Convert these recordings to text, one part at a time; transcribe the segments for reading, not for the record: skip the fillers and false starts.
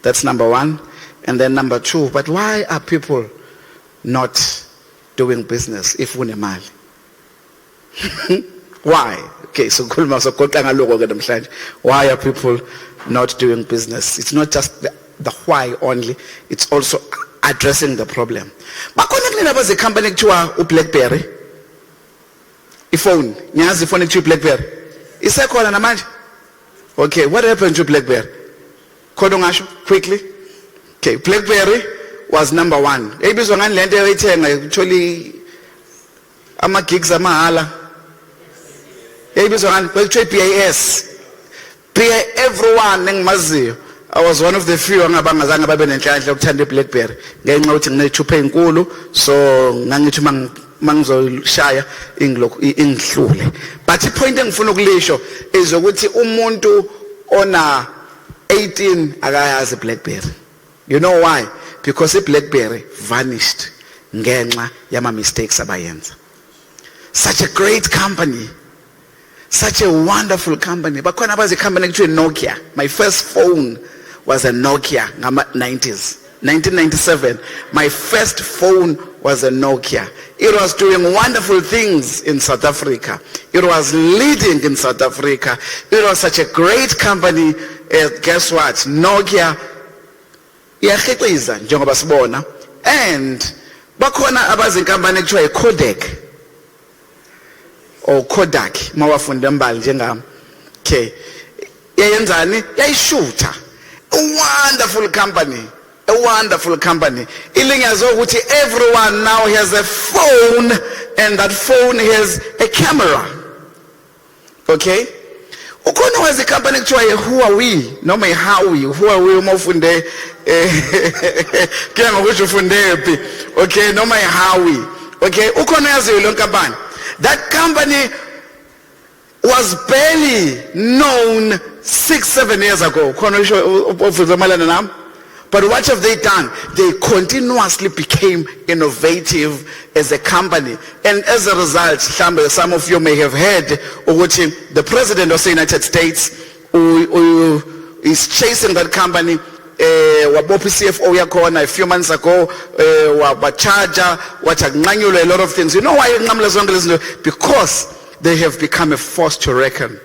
That's number one. And then number two, but why are people not doing business if unemali? Why? Okay, so why are people not doing business? It's not just the why only, it's also addressing the problem. But a company to BlackBerry. Phone. Nyazi phone to BlackBerry. Is that called an amount? Okay, what happened to BlackBerry? Quickly. Okay, BlackBerry was number one. Actually, ama gigs amahala. PAS. Everyone in I was one of the few ngabangazange babe nenhlanhla ukuthanda iBlackberry. Ngenxa ukuthi nginethuphe enkulu, so ngangithi mangizoshaya ingihlule. But the point engifuna ukulisho is ukuthi umuntu ona 18 akayazi iBlackberry. You know why? Because iBlackberry vanished ngenxa yama mistakes abayenza. Such a great company. Such a wonderful company. But when I was a company to Nokia, my first phone was a Nokia, 90s. 1997, my first phone was a Nokia. It was doing wonderful things in South Africa. It was leading in South Africa. It was such a great company. Guess what? Nokia, and bakhona abazi company kuthiwa Kodak. Or Kodak, mawafunda mbali njengami. Okay. Yayenzani? Yayishuta. A wonderful company. A wonderful company. Ilingazo ukuthi everyone now has a phone, and that phone has a camera. Okay? Ukhona wazi company kuthiwa Huawei, noma Huawei uma ufunde kuya ngokuthi ufunde phi. Okay, noma Huawei. Okay, ukhona yazi lo company. That company was barely known 6-7 years ago. But what have they done? They continuously became innovative as a company. And as a result, some of you may have heard the president of the United States who is chasing that company. CFO a few months ago, charger, a lot of things. You know why? Because they have become a force to reckon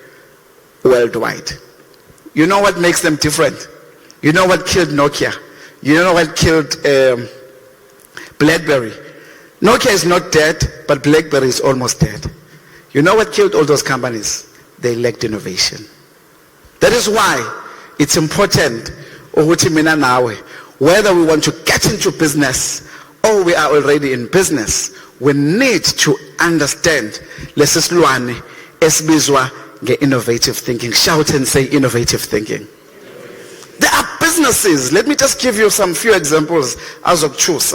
worldwide. You know what makes them different? You know what killed Nokia? You know what killed BlackBerry? Nokia is not dead, but BlackBerry is almost dead. You know what killed all those companies? They lacked innovation. That is why it's important, whether we want to get into business or we are already in business, we need to understand innovative thinking. Shout and say innovative thinking. There are businesses. Let me just give you some few examples as of choose.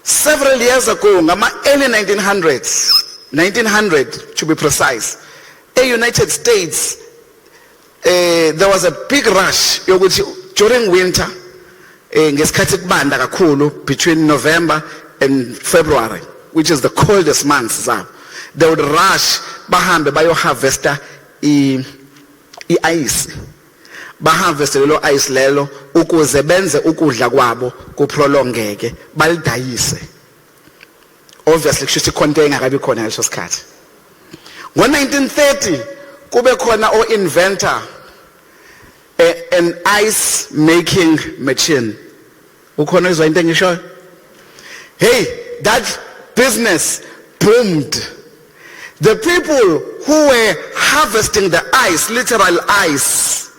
Several years ago, in the early 1900s, 1900 to be precise, in the United States, there was a big rush during winter, between November and February, which is the coldest months. They would rush bahambe bayoharvesta ice. Baharveste lelo ice lelo ukuze benze ukudla kwabo kuprolongeke balidayise. Obviously kusho icontainer akabi khona leso sikhathi. Ngo-1930 kube khona o-inventor an ice making machine. Ukhona izwa into engishoyo? Hey, that business boomed. The people who were harvesting the ice, literal ice,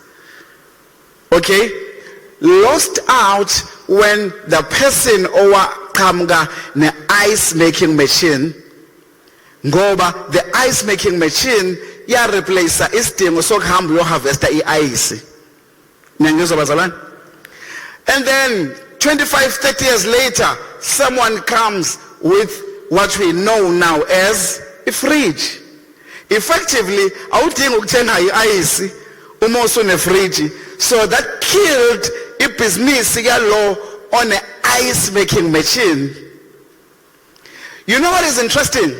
okay, lost out when the person owakamga ne ice making machine ngoba the ice making machine ya replace isidingo sokuhamba uyoharvesta ice. And then 25-30 years later, someone comes with what we know now as a fridge. Effectively, awudinga ukuthenga ice uma usune fridge. So that killed a business on an ice making machine. You know what is interesting?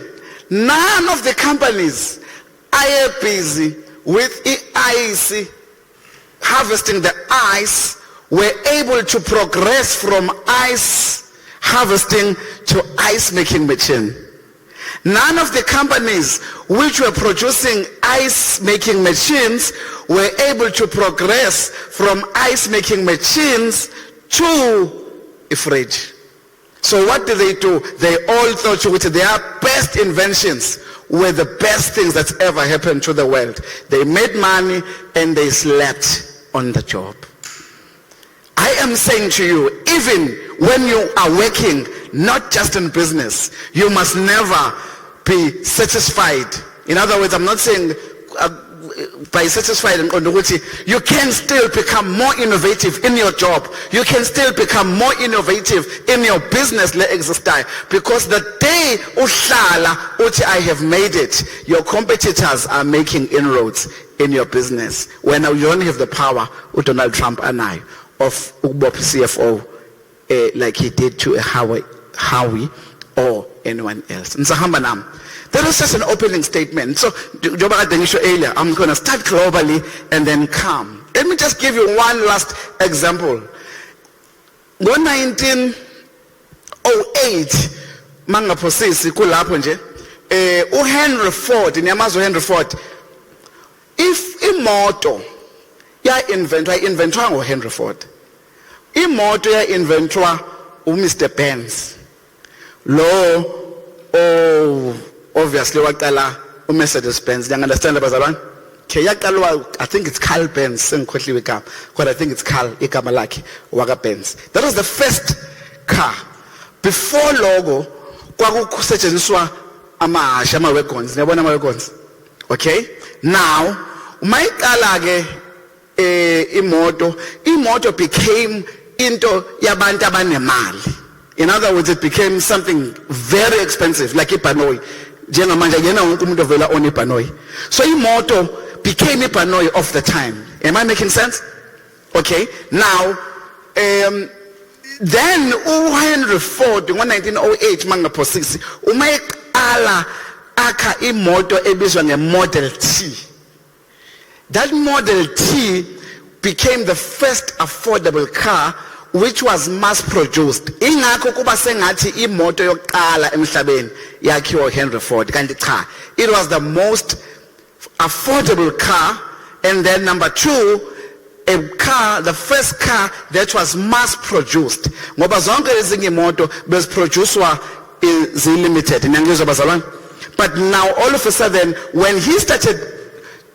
None of the companies are busy with ice, harvesting the ice, were able to progress from ice harvesting to ice making machine. None of the companies which were producing ice making machines were able to progress from ice making machines to a fridge. So what did they do? They all thought their best inventions were the best things that's ever happened to the world. They made money and they slept on the job. I am saying to you, even when you are working, not just in business, you must never be satisfied. In other words, I'm not saying by satisfied, you can still become more innovative in your job. You can still become more innovative in your business, because the day I have made it, your competitors are making inroads in your business. When you don't have the power, Donald Trump and I, of CFO, like he did to a Howie or anyone else. That was just an opening statement. So, I'm going to start globally and then come. Let me just give you one last example. In 1908, Henry Ford, Henry Ford, if imoto inventwa Henry Ford, imoto inventwa Mr. Benz, obviously waqala Mercedes Benz. You understand bazalwane? I think it's Carl Benz, but I think it's Carl igama lakhe waka Benz. That was the first car. Before logo kwakusetshenziswa ama-wagons. Niyabona ama-wagons? Okay? Now, mayiqala ke imoto became into yabantu abanemali. In other words, it became something very expensive, like ipanoi. So imoto became ipanoi of the time. Am I making sense? Okay. Now, then Henry Ford in 1908 mangaposisi umayqala akha imoto ebizwa nge-Model T. That Model T became the first affordable car which was mass produced. Ingakho kuba sengathi imoto yokuqala emhlabeni yakhiwa Henry Ford, kanti cha, it was the most affordable car. And then number two, the first car that was mass produced. Ngoba zonke ezinye imoto beziproduced zilimited. But now all of a sudden, when he started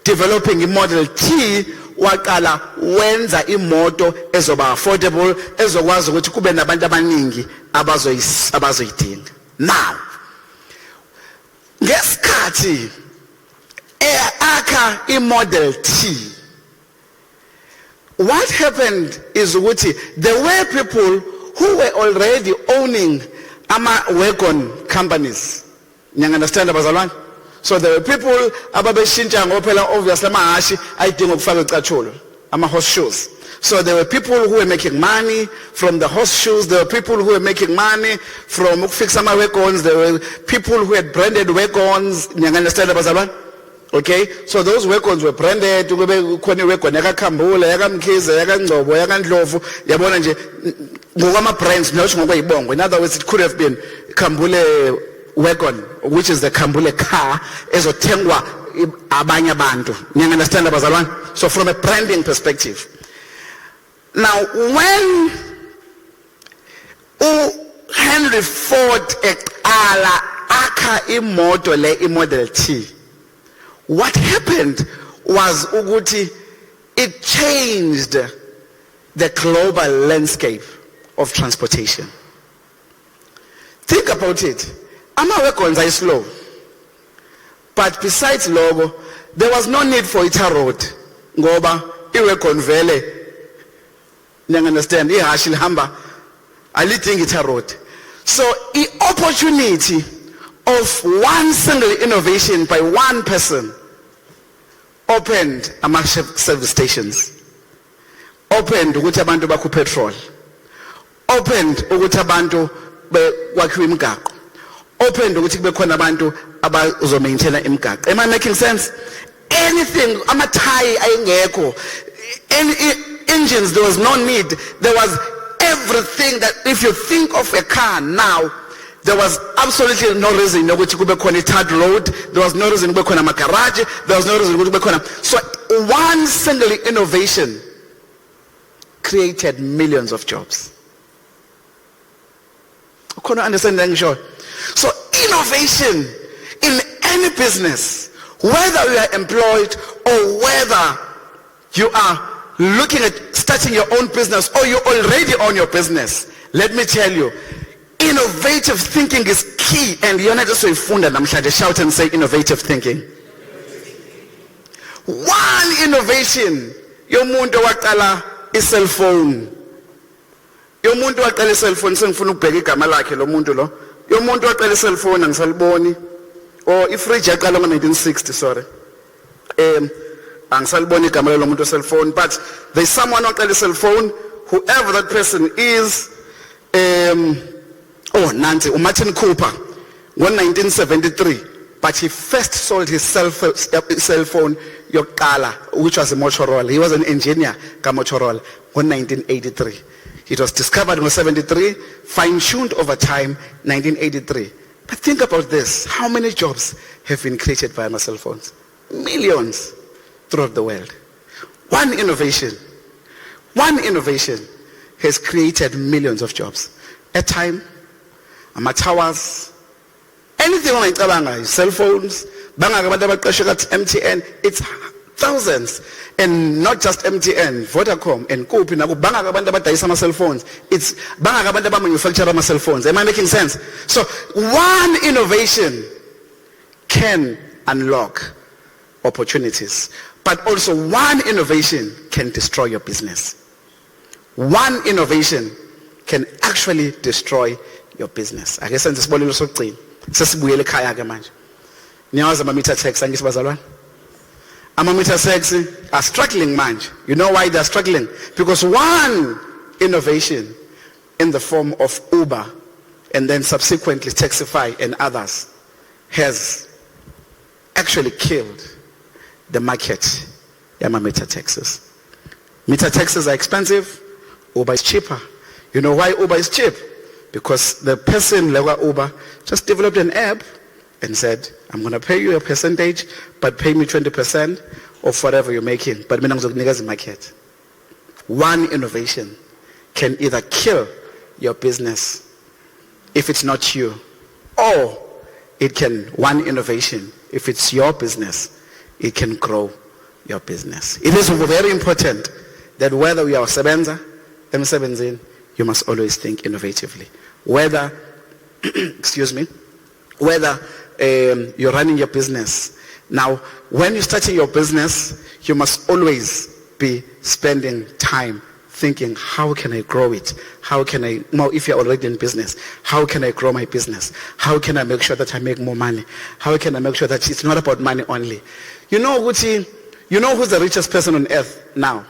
developing a Model T, waqala wenza imoto ezoba affordable, ezokwazi ukuthi kube nabantu abaningi abazoyidinga. Now, ngesikhathi akha i-Model T, what happened is ukuthi there were people who were already owning ama-wagon companies. You understand abazalwane? So there were people ababeshintsha ngophela obviously amahashi ayidinga ukufaka icathulo, ama-horseshoes. So there were people who were making money from the horseshoes. There were people who were making money from ukufix ama-wagons. There were people who had branded wagons. You understand abazalwane? Okay, so those wagons were branded. Khona iwagon yaka Khambule, yaka Mkhize, yaka Ngcobo, yaka Ndlovu. Yabona nje ngokwama brands not ngokwayibongo. In other words, it could have been Khambule wagon, which is the Khambule car, ezothengwa abanye abantu. You understand abazalwane? So from a branding perspective. Now when Henry Ford eqala akha imoto le i-Model T, what happened was ukuthi it changed the global landscape of transportation. Think about it. Ama-wagons are slow. But besides logo, there was no need for ita road. Ngoba i-wagon vele, you understand, ihashi lihamba alidingi ita road. So the opportunity of one single innovation by one person opened service stations, opened ukuthi abantu bakhu petrol, opened ukuthi abantu kwakhiwe imigaqo, opened ukuthi kube khona abantu abazo maintain imigaqo. Am I making sense? Anything, amathayi ayengekho, engines, there was no need. There was everything that, if you think of a car now, there was absolutely no reason ukuthi kube khona i-third road. There was no reason kube khona garage. There was no reason kube khona. So one single innovation created millions of jobs. Can you understand that? Sure. So innovation in any business, whether you are employed or whether you are looking at starting your own business or you already own your business, let me tell you, innovative thinking is key. And you're not just saying, shout and say innovative thinking. One innovation, yomuntu waqala i-cell phone. Yomuntu waqala i-cell phone, sengifuna ukubheka igama lakhe lo muntu lo. Yomuntu waqala i-cell phone angisaliboni. Or i-fridge yaqala ngo-1960, sorry. Angisaliboni igama lo muntu cell phone, but there's someone waqala i-cell phone, whoever that person is. Nancy, Martin Cooper, 1973, but he first sold his cell phone, Yokala, which was a Motorola. He was an engineer, Motorola, 1983. It was discovered in 1973, fine-tuned over time, 1983. But think about this. How many jobs have been created by cell phones? Millions throughout the world. One innovation has created millions of jobs. Airtime, towers, anything on my cell phones, MTN, it's thousands. And not just MTN, Vodacom, and Coop, cell phones. It's manufacture cell phones. Am I making sense? So one innovation can unlock opportunities, but also one innovation can destroy your business. One innovation can actually destroy your business. I guess this ball also clean. Sesibuyele ekhaya ke manje. Niyawazi ama-meter tax angithi bazalwane? Ama-meter tax are struggling manje. You know why they're struggling? Because one innovation in the form of Uber and then subsequently Taxify and others has actually killed the market. Meter taxes. Meter taxes are expensive. Uber is cheaper. You know why Uber is cheap? Because the person like Uber just developed an app and said, I'm going to pay you a percentage, but pay me 20% of whatever you're making. But mina ngizokunikeza market. One innovation can either kill your business if it's not you, or one innovation, if it's your business, it can grow your business. It is very important that whether we are sebenza, emsebenzini, you must always think innovatively. Whether, whether you're running your business. Now, when you're starting your business, you must always be spending time thinking, how can I grow it? How can I, if you're already in business, how can I grow my business? How can I make sure that I make more money? How can I make sure that it's not about money only? You know who's the richest person on earth now?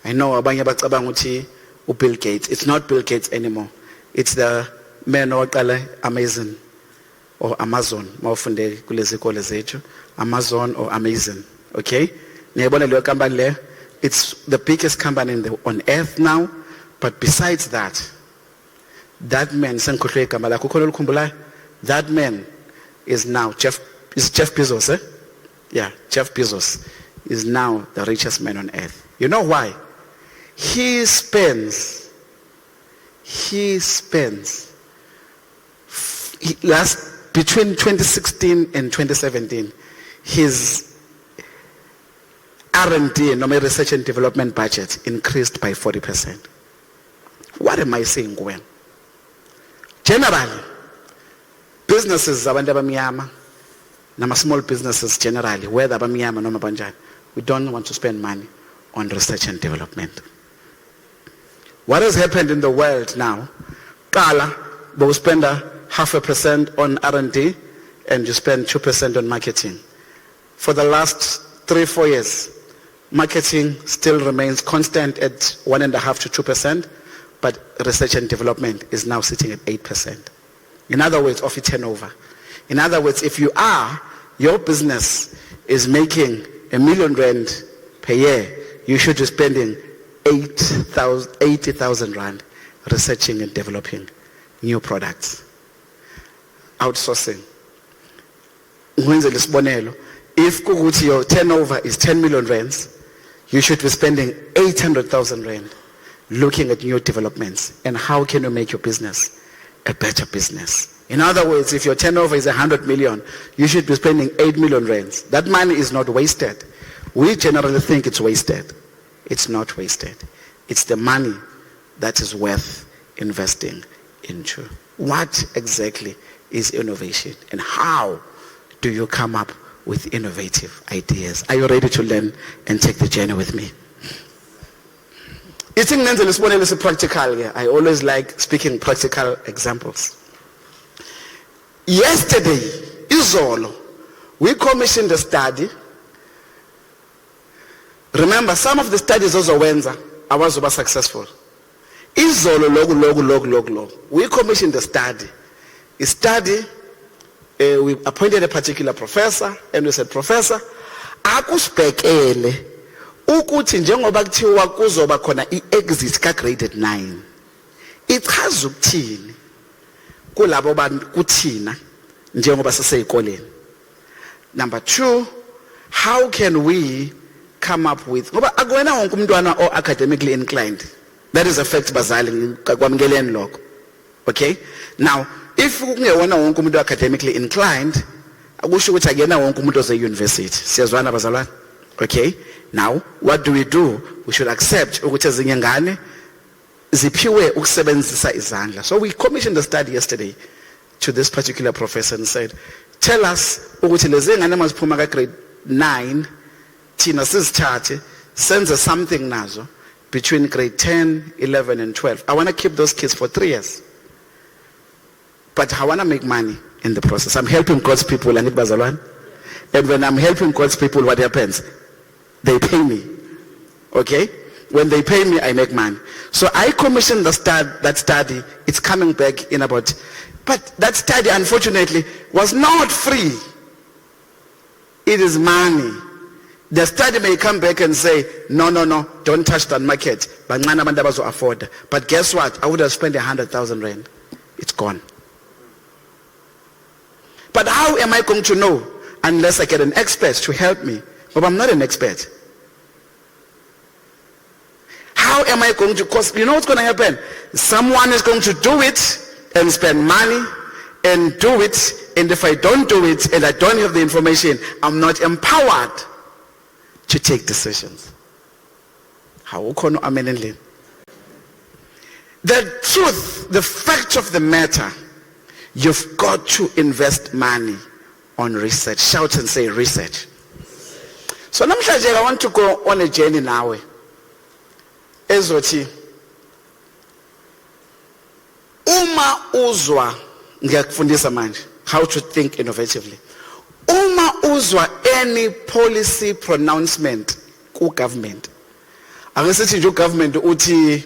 I know abanye bacabanga ukuthi Bill Gates. It's not Bill Gates anymore. It's the man oqala Amazon or Amazon. Mawufunde kulezi kole zethu, Amazon or Amazon. Okay? Niyabona leyo company le? It's the biggest company on earth now. But besides that, that man, that man is now Jeff Bezos. Yeah, Jeff Bezos is now the richest man on earth. You know why? He spends between 2016 and 2017, his R&D, research and development budget increased by 40%. What am I saying, Gwen? Generally, businesses, small businesses generally, whether we don't want to spend money on research and development. What has happened in the world now? Kala, we spend 0.5% on R&D and you spend 2% on marketing. For the last 3-4 years, marketing still remains constant at 1.5 to 2%, but research and development is now sitting at 8%. In other words, of its turnover. In other words, if your business is making R1 million per year, you should be spending 80,000 rand researching and developing new products. Outsourcing. If your turnover is 10 million rands, you should be spending 800,000 rand looking at new developments and how can you make your business a better business. In other words, if your turnover is 100 million, you should be spending 8 million rands. That money is not wasted. We generally think it's wasted. It's not wasted. It's the money that is worth investing into. What exactly is innovation and how do you come up with innovative ideas? Are you ready to learn and take the journey with me? It's practical. I always like speaking practical examples. Yesterday, Izolo, we commissioned a study. Remember, some of the studies also were successful. Izolo, logo. We commissioned a study. A study, we appointed a particular professor, and we said, Professor, akuspekele ukuthi njengoba kuthiwa kuzoba khona i-exit ka-graded 9 ichaza ukuthini kulabo bantu kuthina njengoba siseyikoleni. Number 2, how can we come up with, ngoba akuwena wonke umntwana o-academically inclined. That is a fact, bazali, kwamkeleni lokho. Okay? Now, if ungewona wonke umuntu academically inclined, akusho ukuthi akuyena wonke umuntu ose-university. Siyazwana bazalwane? Okay? Now, what do? We should accept ukuthi ezinye ngane ziphiwe ukusebenzisa izandla. So we commissioned a study yesterday to this particular professor and said, tell us ukuthi lezi ngane maziphuma ka grade 9 thina sizithathe senze something nazo between grade 10, 11 and 12. I want to keep those kids for 3 years. But I want to make money in the process. I'm helping God's people, and when I'm helping God's people, what happens? They pay me. Okay? When they pay me, I make money. So I commissioned that study. It's coming back in about... But that study, unfortunately, was not free. It is money. The study may come back and say, no, don't touch that market. But afford. But guess what? I would have spent 100,000 rand. It's gone. But how am I going to know unless I get an expert to help me? But I'm not an expert. How am I going to, because you know what's going to happen? Someone is going to do it and spend money and do it, and if I don't do it and I don't have the information, I'm not empowered to take decisions. How can I mean? The truth, the fact of the matter, you've got to invest money on research. Shout and say research. So namhlanje I want to go on a journey now. Ezothi uma uzwa ngiyakufundisa manje how to think innovatively. Uma uzwa any policy pronouncement ku government. Akesithi nje government uthi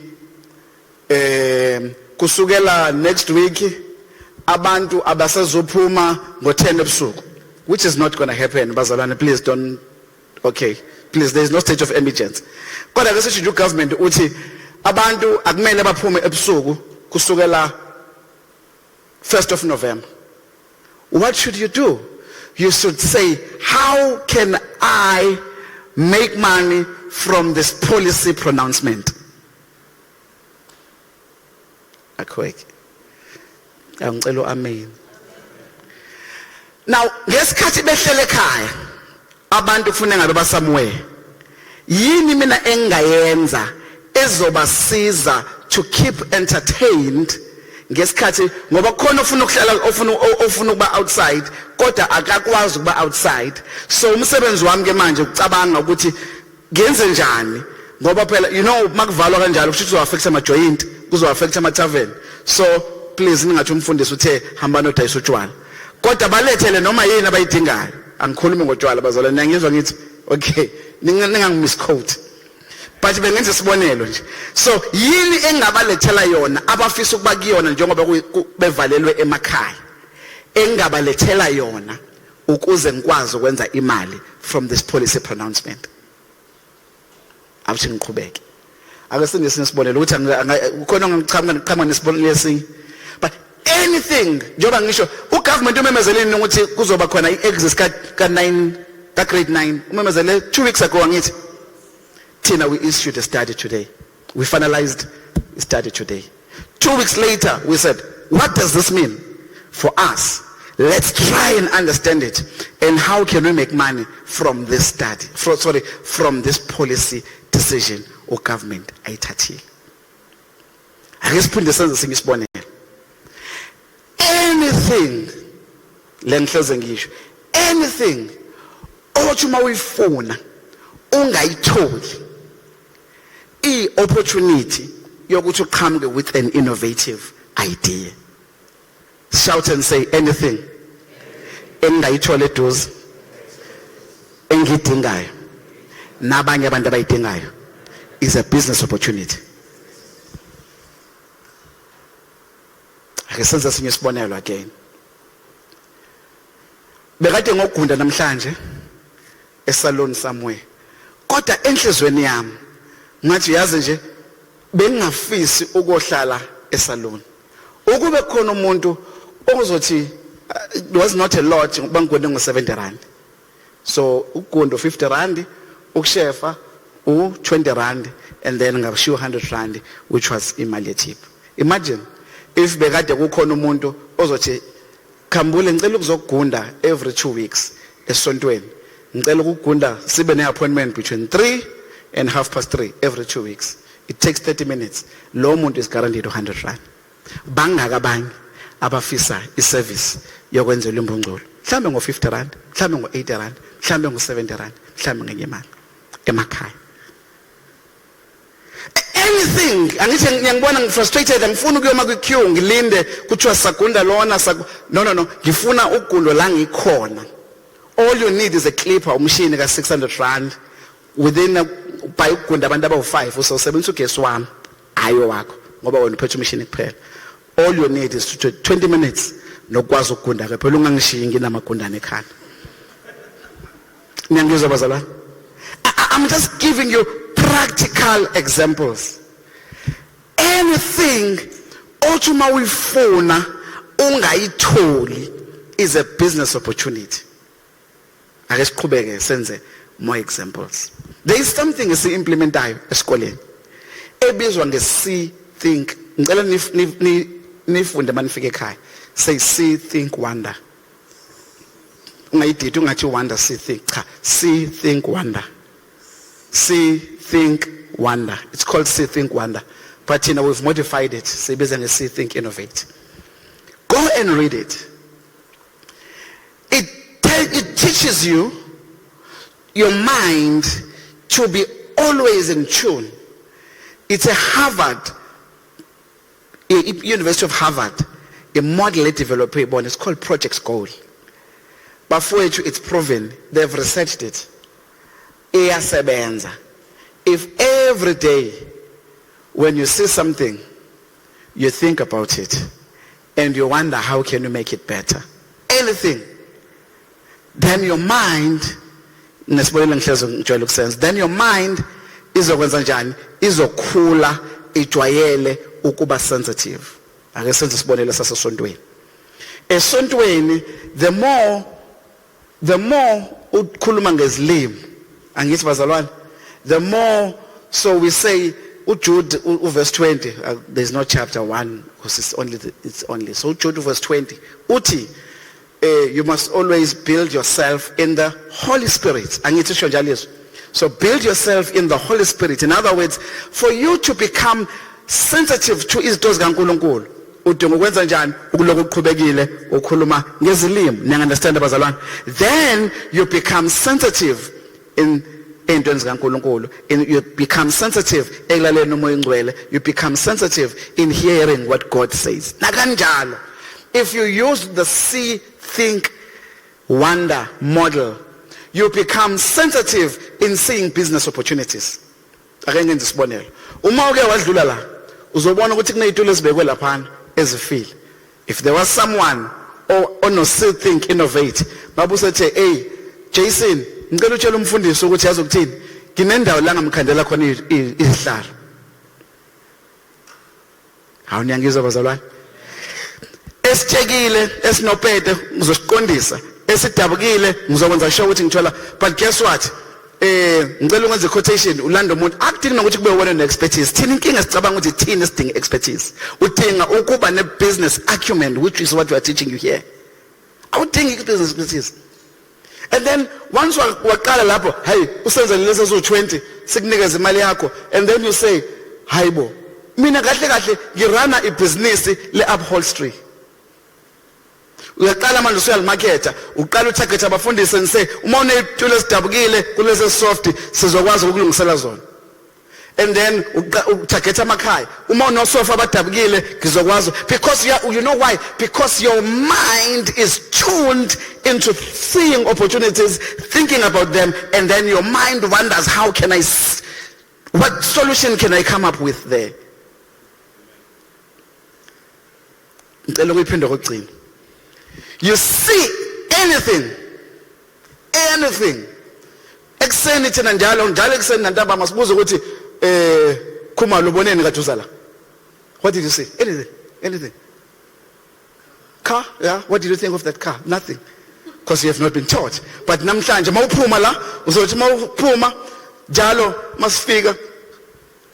kusukela next week abantu abasazophuma ngo-10 ebusuku, which is not going to happen. Bazalwane, please don't. Okay, please, there is no state of emergency. Kodwa ke sithi government uthi abantu akumele baphume ebusuku kusukela 1st of November. What should you do? You should say, how can I make money from this policy pronouncement? Quick. Amen. Now, ngesikhathi behlele ekhaya abantu kufuna ngabe ba somewhere. Yini mina engayenza ezobasiza to keep entertained ngesikhathi ngoba khona ufuna ukuhlala ofuna ukuba outside kodwa akakwazi ukuba outside. So umsebenzi wami ke manje ukucabanga ukuthi ngenze njani ngoba phela you know makuvalwa kanjalo kusho kuzo affect ama joint, kuzo affect ama tavern. So please ningathi umfundisi uthe hamba nodayisa utshwala. Kodwa balethele noma yini abayidingayo. Angikhulumi ngotshwala bazalwane, ngiyezwa ngithi okay ningangimisquote. But bengenza isibonelo nje. So yini engabalethela yona abafisa ukuba kuyona njengoba bevalelwe emakhaya. Engabalethela yona ukuze ngikwazi ukwenza imali from this policy pronouncement. Awuthi ngiqhubeke. ake sinesibonelo ukuthi ukhona ngichama nesibonelo lesinye. But anything njoba ngisho ugovernment umemezeleni ukuthi kuzoba khona iexit ka 9 ka grade 9 umemezele 2 weeks ago angithi thina we issued a study today, we finalized the study today. 2 weeks later we said, what does this mean for us? Let's try and understand it, and how can we make money from this study, from this policy decision or government ayithathile. Ake siphinde senze sinye isibonelo. Anything lenhleze ngisho, anything othi uma uyifuna ungayitholi opportunity yokuthi uqhamuke with an innovative idea. Shout and say anything engayithola eduze engidingayo nabanye abantu abayidingayo is a business opportunity. Ake senze sinye isibonelo again. Bekade ngokugunda namhlanje esalon somewhere, kodwa enhlizweni yami ngathi yazi nje bengingafisi ukuhlala esalon. Ukube khona umuntu okuzothi it was not a lot bangigonde ngo70 rand. So ukugondo 50 rand, ukushefa u20 rand, and then ngabashiya 100 rand which was imali yetip. Imagine if bekade kukhona umuntu ozothi Khambule ngicela ukuzogunda every 2 weeks esontweni. Ngicela ukugunda sibe ne-appointment between 3 and 3:30 every 2 weeks. It takes 30 minutes. Lo muntu is guaranteed 100 rand. Bangaka abanye abafisa iservice yokwenzela imbongcolo. Mhlambe ngo50 rand, mhlambe ngo80 rand, mhlambe ngo70 rand, mhlambe ngenye imali emakhaya. Anything, angithi ngiyangibona ngifrustrated, ngifuna ukuyoma kwi-queue ngilinde kuthiwa sagunda lona no, ngifuna ugundo la ngikhona. All you need is a clipper, umshini ka 600 rand. Within by ukugunda abantu abawu5 usawusebenzisa ugesi wami ayo wakho ngoba wena uphethe umshini kuphela. All you need is 20 minutes nokwazi ukugunda ke phela ungangishiyi nginamagundane ekhaya. Niyangizwa bazalwane? I'm just giving you practical examples. Anything othi uma uyifuna ungayitholi is a business opportunity. Ake siqhubeke senze more examples. There is something esi-implementayo esikoleni ebizwa nge-see, think. Ngicela nifunde manifike ekhaya. Say see, think, wonder. Ungayididi ungathi wonder, see, think. Cha, see, think, wonder. See, think, wonder. It's called see, think, wonder. But we've modified it. Say basically see, think, innovate. Go and read it. It teaches you your mind to be always in tune. It's a University of Harvard, a model they developed. It's called Project Goal. But for it, it's proven. They've researched it. If every day when you see something, you think about it and you wonder how can you make it better, anything, then your mind then your mind izokwenza njani, izokhula ijwayele ukuba sensitive. Ake senze isibonelo sasesontweni. Esontweni the more ukhuluma ngezilimi, angithi bazalwane, the more, so we say uJude verse 20, there's no chapter 1 because it's only so Jude verse 20 uthi you must always build yourself in the Holy Spirit. So build yourself in the Holy Spirit. In other words, for you to become sensitive to izinto zikaNkulunkulu, udinga ukwenza njani? Ukuloku uqhubekile ukhuluma ngezilimi. Niyanderstand abazalwane? Then you become sensitive in entweni zikaNkulunkulu. You become sensitive ekulaleni umoya ingcwele. You become sensitive in hearing what God says. Nakanjalo, if you use the see, think, wonder model, you become sensitive in seeing business opportunities. Ake ngenze isibonelo. Uma uke wadlula la, uzobona ukuthi kunezitulo ezibekwe laphana ezifile. If there was someone no see, think, innovate, babusethe, hey Jason, ngicela utshela umfundisi ukuthi yazi ukuthini, nginendawo la ngamkhandela khona izihlalo. Awuniyangizwa bazalwane? Esithekile, esinopete ngizosiqondisa. Esidabukile ngizokwenza sure ukuthi ngithola. But guess what? Ngicela ukwenza quotation ulanda umuntu akudingi nokuthi kube wena ne-expertise. Thina inkinga sicabanga ukuthi thina sidinga expertise. Udinga ukuba ne-business acumen, which is what we are teaching you here. Awudingi business expertise. And then once waqala lapho, hey, usenze lesi ezo20 sikunikeza imali yakho, and then you say, hayibo, mina kahle kahle ngirana ibhizinisi le-upholstery. Uyaqala manje usuyalimaketha, uqala utarget abafundisi and say, uma unezitulo ezidabukile kulezi soft sizokwazi ukulungisela zona. And then utarget amakhaya, uma unosofa abadabukile ngizokwazi, because you know why? Because your mind is tuned into seeing opportunities, thinking about them, and then your mind wonders, what solution can I come up with there? You see anything. Ekseni thina njalo ekseni nantamba masibuze ukuthi Khuma loboneni kaJuzala. What did you say? Anything. Car? Yeah. What did you think of that car? Nothing. Because you have not been taught. But namhlanje mawuphuma la, uzothi mawuphuma njalo masifika,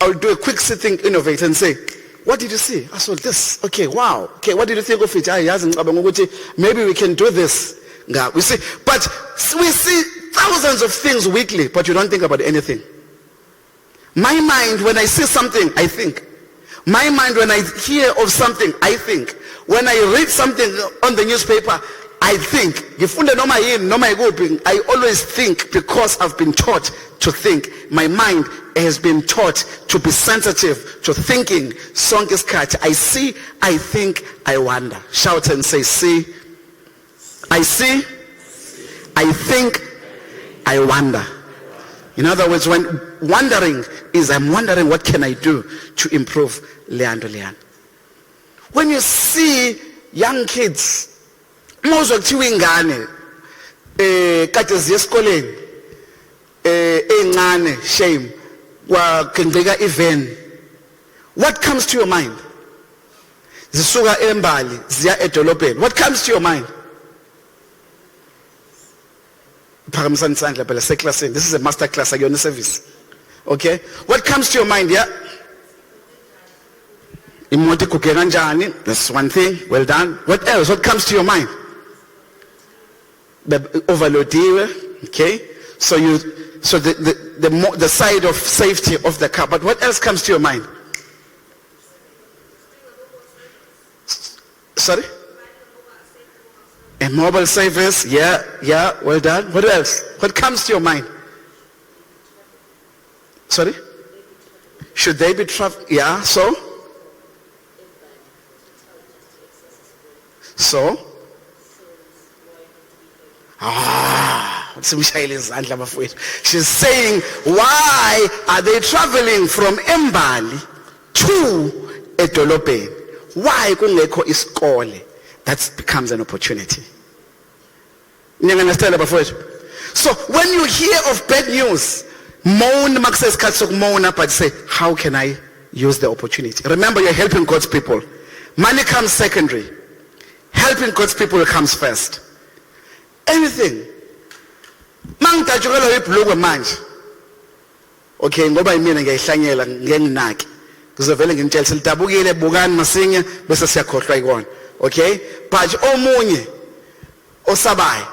I'll do a quick sitting innovate and say, what did you see? I saw this. Okay, wow. Okay, what did you think of it? Maybe we can do this. We see thousands of things weekly, but you don't think about anything. My mind, when I see something, I think. My mind, when I hear of something, I think. When I read something on the newspaper, I think. I always think because I've been taught to think. My mind has been taught to be sensitive to thinking. Song is cut. I see, I think, I wonder. Shout and say, see. I see, I think, I wonder. In other words, when wondering is, I'm wondering what can I do to improve Leandro. When you see young kids, most of you ingane, kade ziyesikoleni, engane, shame, wakendeka event, what comes to your mind? Zisuka embali, ziya edolobheni. What comes to your mind? This is a master class, you're on the service. Okay? What comes to your mind? Yeah? That's one thing. Well done. What else? What comes to your mind? Overload. Okay? So the side of safety of the car. But what else comes to your mind? Sorry? A mobile service, yeah, well done. What else? What comes to your mind? Sorry? Should they be traveling? Yeah, so? So? She's saying, why are they traveling from Mbali to Edolobheni? Why kungekho isikole? That becomes an opportunity. So when you hear of bad news, but say, how can I use the opportunity? Remember, you're helping God's people. Money comes secondary. Helping God's people comes first. Anything. Okay, ngoba imina ngiyayihlanyela ngenginaki. Kuzovela ngintshela silidabukile bukani masinye bese siyakhohlwa ikona. Okay? But omunye osabayo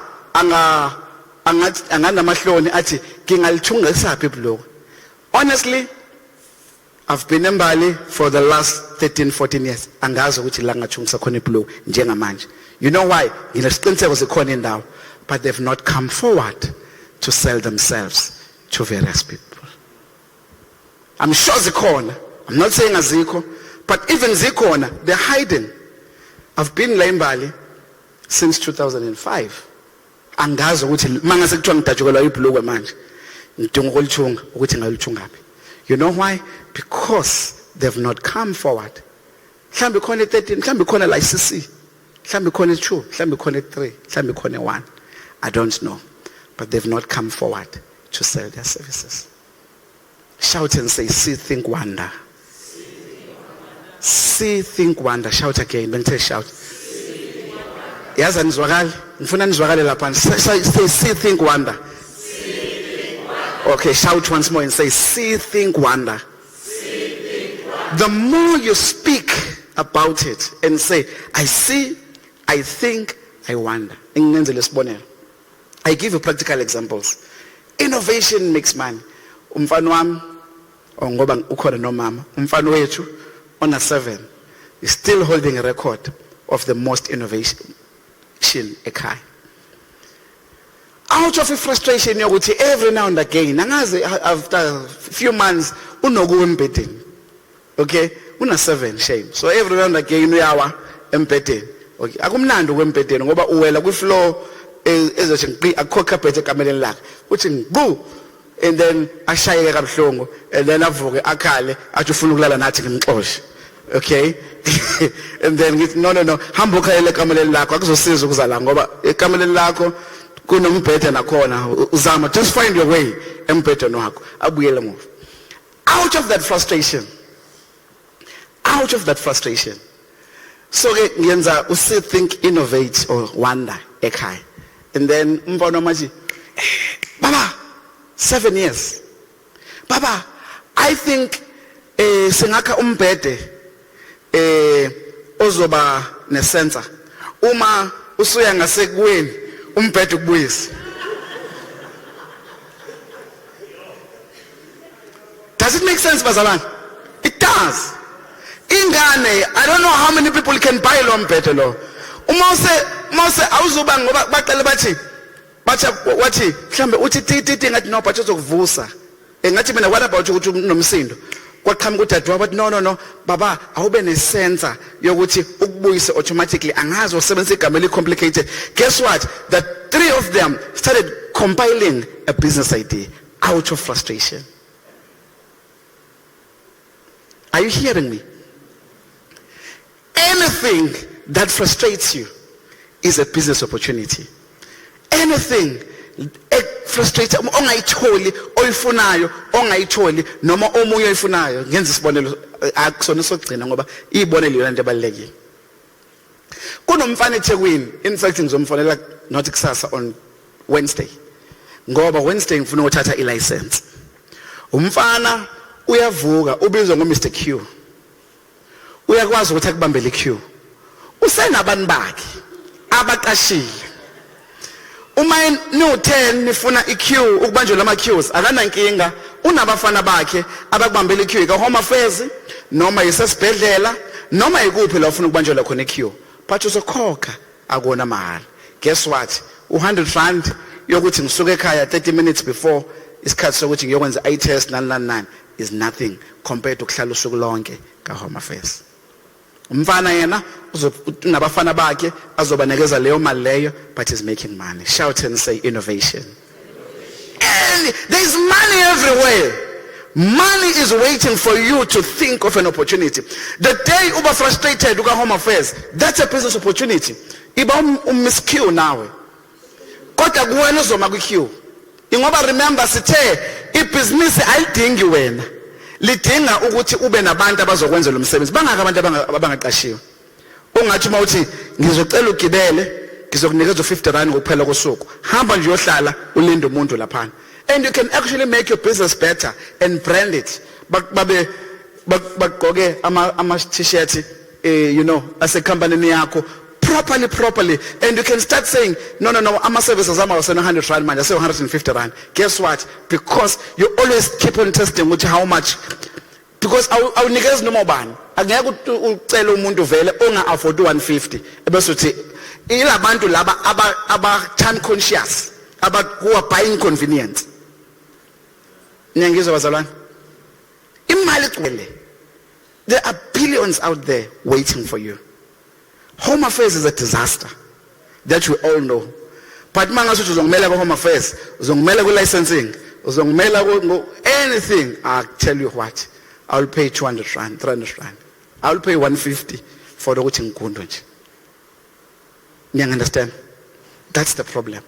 anganamahloni athi ngingalichunga isaphi ibhloko. Honestly, I've been in Mbali for the last 13-14 years. Angazi ukuthi la ngachungisa khona ibhloko njengamanje. You know why? Nginesiqiniseko zikhona indawo, but they've not come forward to sell themselves to various people. I'm sure zikhona. I'm not saying azikho, but even zikhona, they're hiding. I've been in Mbali since 2005. Angazi ukuthi mangase kuthiwa ngidajukelwa ibhloko manje. Ngidinga ukulichunga ukuthi ngalichungaphi. You know why? Because they've not come forward. Mhlambe khona 13, mhlambe khona la ICC. Mhlambe khona 2, mhlambe khona 3, mhlambe khona 1. I don't know. But they've not come forward to sell their services. Shout and say, see, think, wonder. See, think, wonder. Shout again. Bengithe shout. Yazi anizwakali? Ngifuna nizwakale lapha. Say, see, think, wonder. Okay, shout once more and say, see, think, wonder. The more you speak about it and say, I see, I think, I wonder. I give you practical examples. Innovation makes money. Umfana wami, ngoba ukhona nomama, umfana wethu on 7 is still holding a record of the most innovation ekhaya. Out of a frustration yokuthi every now and again, angazi after a few months unoku embedeni. Okay, una 7 shame. So every now and again uyawa embedeni. Okay, akumnandi kwembedeni ngoba uwela ku floor ezothi nqi akho carpet ekameleni lakhe. Uthi ngu and then ashayeke kabuhlungu and then avuke akhale athi ufuna ukulala nathi ngimxoshe. Okay? And then ngithi no hamba ukhalele ekameleni lakho akuzosiza ukuzala ngoba ekameleni lakho kunombhede nakhona uzama just find your way embhedeni wakho abuyele emuva. Out of that frustration so ke ngiyenza usi think, innovate or wonder ekhaya. And then umfana manje baba 7 years baba I think singakha umbhede ozoba nesensor uma usuya ngasekweni umbhede ukubuyisa. Does it make sense bazalwane? It does. Ingane, I don't know how many people can buy lo mbhede lo. Mose awuzoba ngoba baqale bathi wathi mhlambe uthi titi ngathi no bathi uzokuvusa. Engathi mina what about ukuthi unomsindo? Kwaqhamuka udadewabo bathi no baba awube nesensor yokuthi ukubuyise automatically angazi usebenzisa igama eli complicated. Guess what? The 3 of them started compiling a business idea out of frustration. Are you hearing me? Anything that frustrates you is a business opportunity. Anything frustrates ongayitholi oyifunayo ongayitholi noma omunye oyifunayo ngenza isibonelo akusona sokugcina ngoba ibonelo yona into ebalekile. Kunomfana eThekwini, in fact ngizomfonela not kusasa on Wednesday ngoba Wednesday ngifuna ukuthatha ilicense. Umfana uyavuka ubizwa ngoMr Q. Uyakwazi ukuthi akubambele iQ. Usenabani bakhe abaqashile. Uma no10 nifuna iQ ukubanjwa lama Qs akanankinga, unabafana bakhe abakubambela iQ ka Home Affairs noma isesibhedlela noma ikuphi la ufuna ukubanjwa khona iQ. But uzokhokha akona mahali. Guess what? 100 rand yokuthi ngisuke ekhaya 30 minutes before isikhathi sokuthi ngiyokwenza i-test nani is nothing compared to kuhlala usuku lonke ka Home Affairs. Umfana yena unabafana bakhe azobanikeza leyo mali leyo but is making money. Shout and say innovation. And there is money everywhere. Money is waiting for you to think of an opportunity. The day uba frustrated uka Home Affairs, that's a business opportunity. Iba miss Q nawe. Kodwa kuwena uzoma ku Q. Ingoba remember sithe ibhizinisi ayidingi wena. Lidinga ukuthi ube nabantu abazokwenza lo msebenzi. Bangaka abantu abangaqashiwe. Ungathi mawuthi ngizocela ugibele, ngizokunikeza 50 rand ngokuphela kosuku. Hamba nje uyohlala ulinde umuntu lapha. And you can actually make your business better and brand it. Babe bagqoke ama t-shirt as a company yakho properly, and you can start saying no ama services ama was 100 rand manje, I say 150 rand. Guess what? Because you always keep on testing which how much, because awunikeza noma ubani angeke ucela umuntu vele onga afford 150 ebese uthi ilabantu laba aba time conscious who are buying convenience. Nyangizwa bazalwane, imali kwele, there are billions out there waiting for you. Home Affairs is a disaster that we all know. But mangasuthi uzongimela ku Home Affairs, uzongimela ku licensing, uzongimela ku anything, I'll tell you what, I'll pay 200 rand, 300 rand. I'll pay 150 for the ukuthi ngikundwe nje. You understand? That's the problem.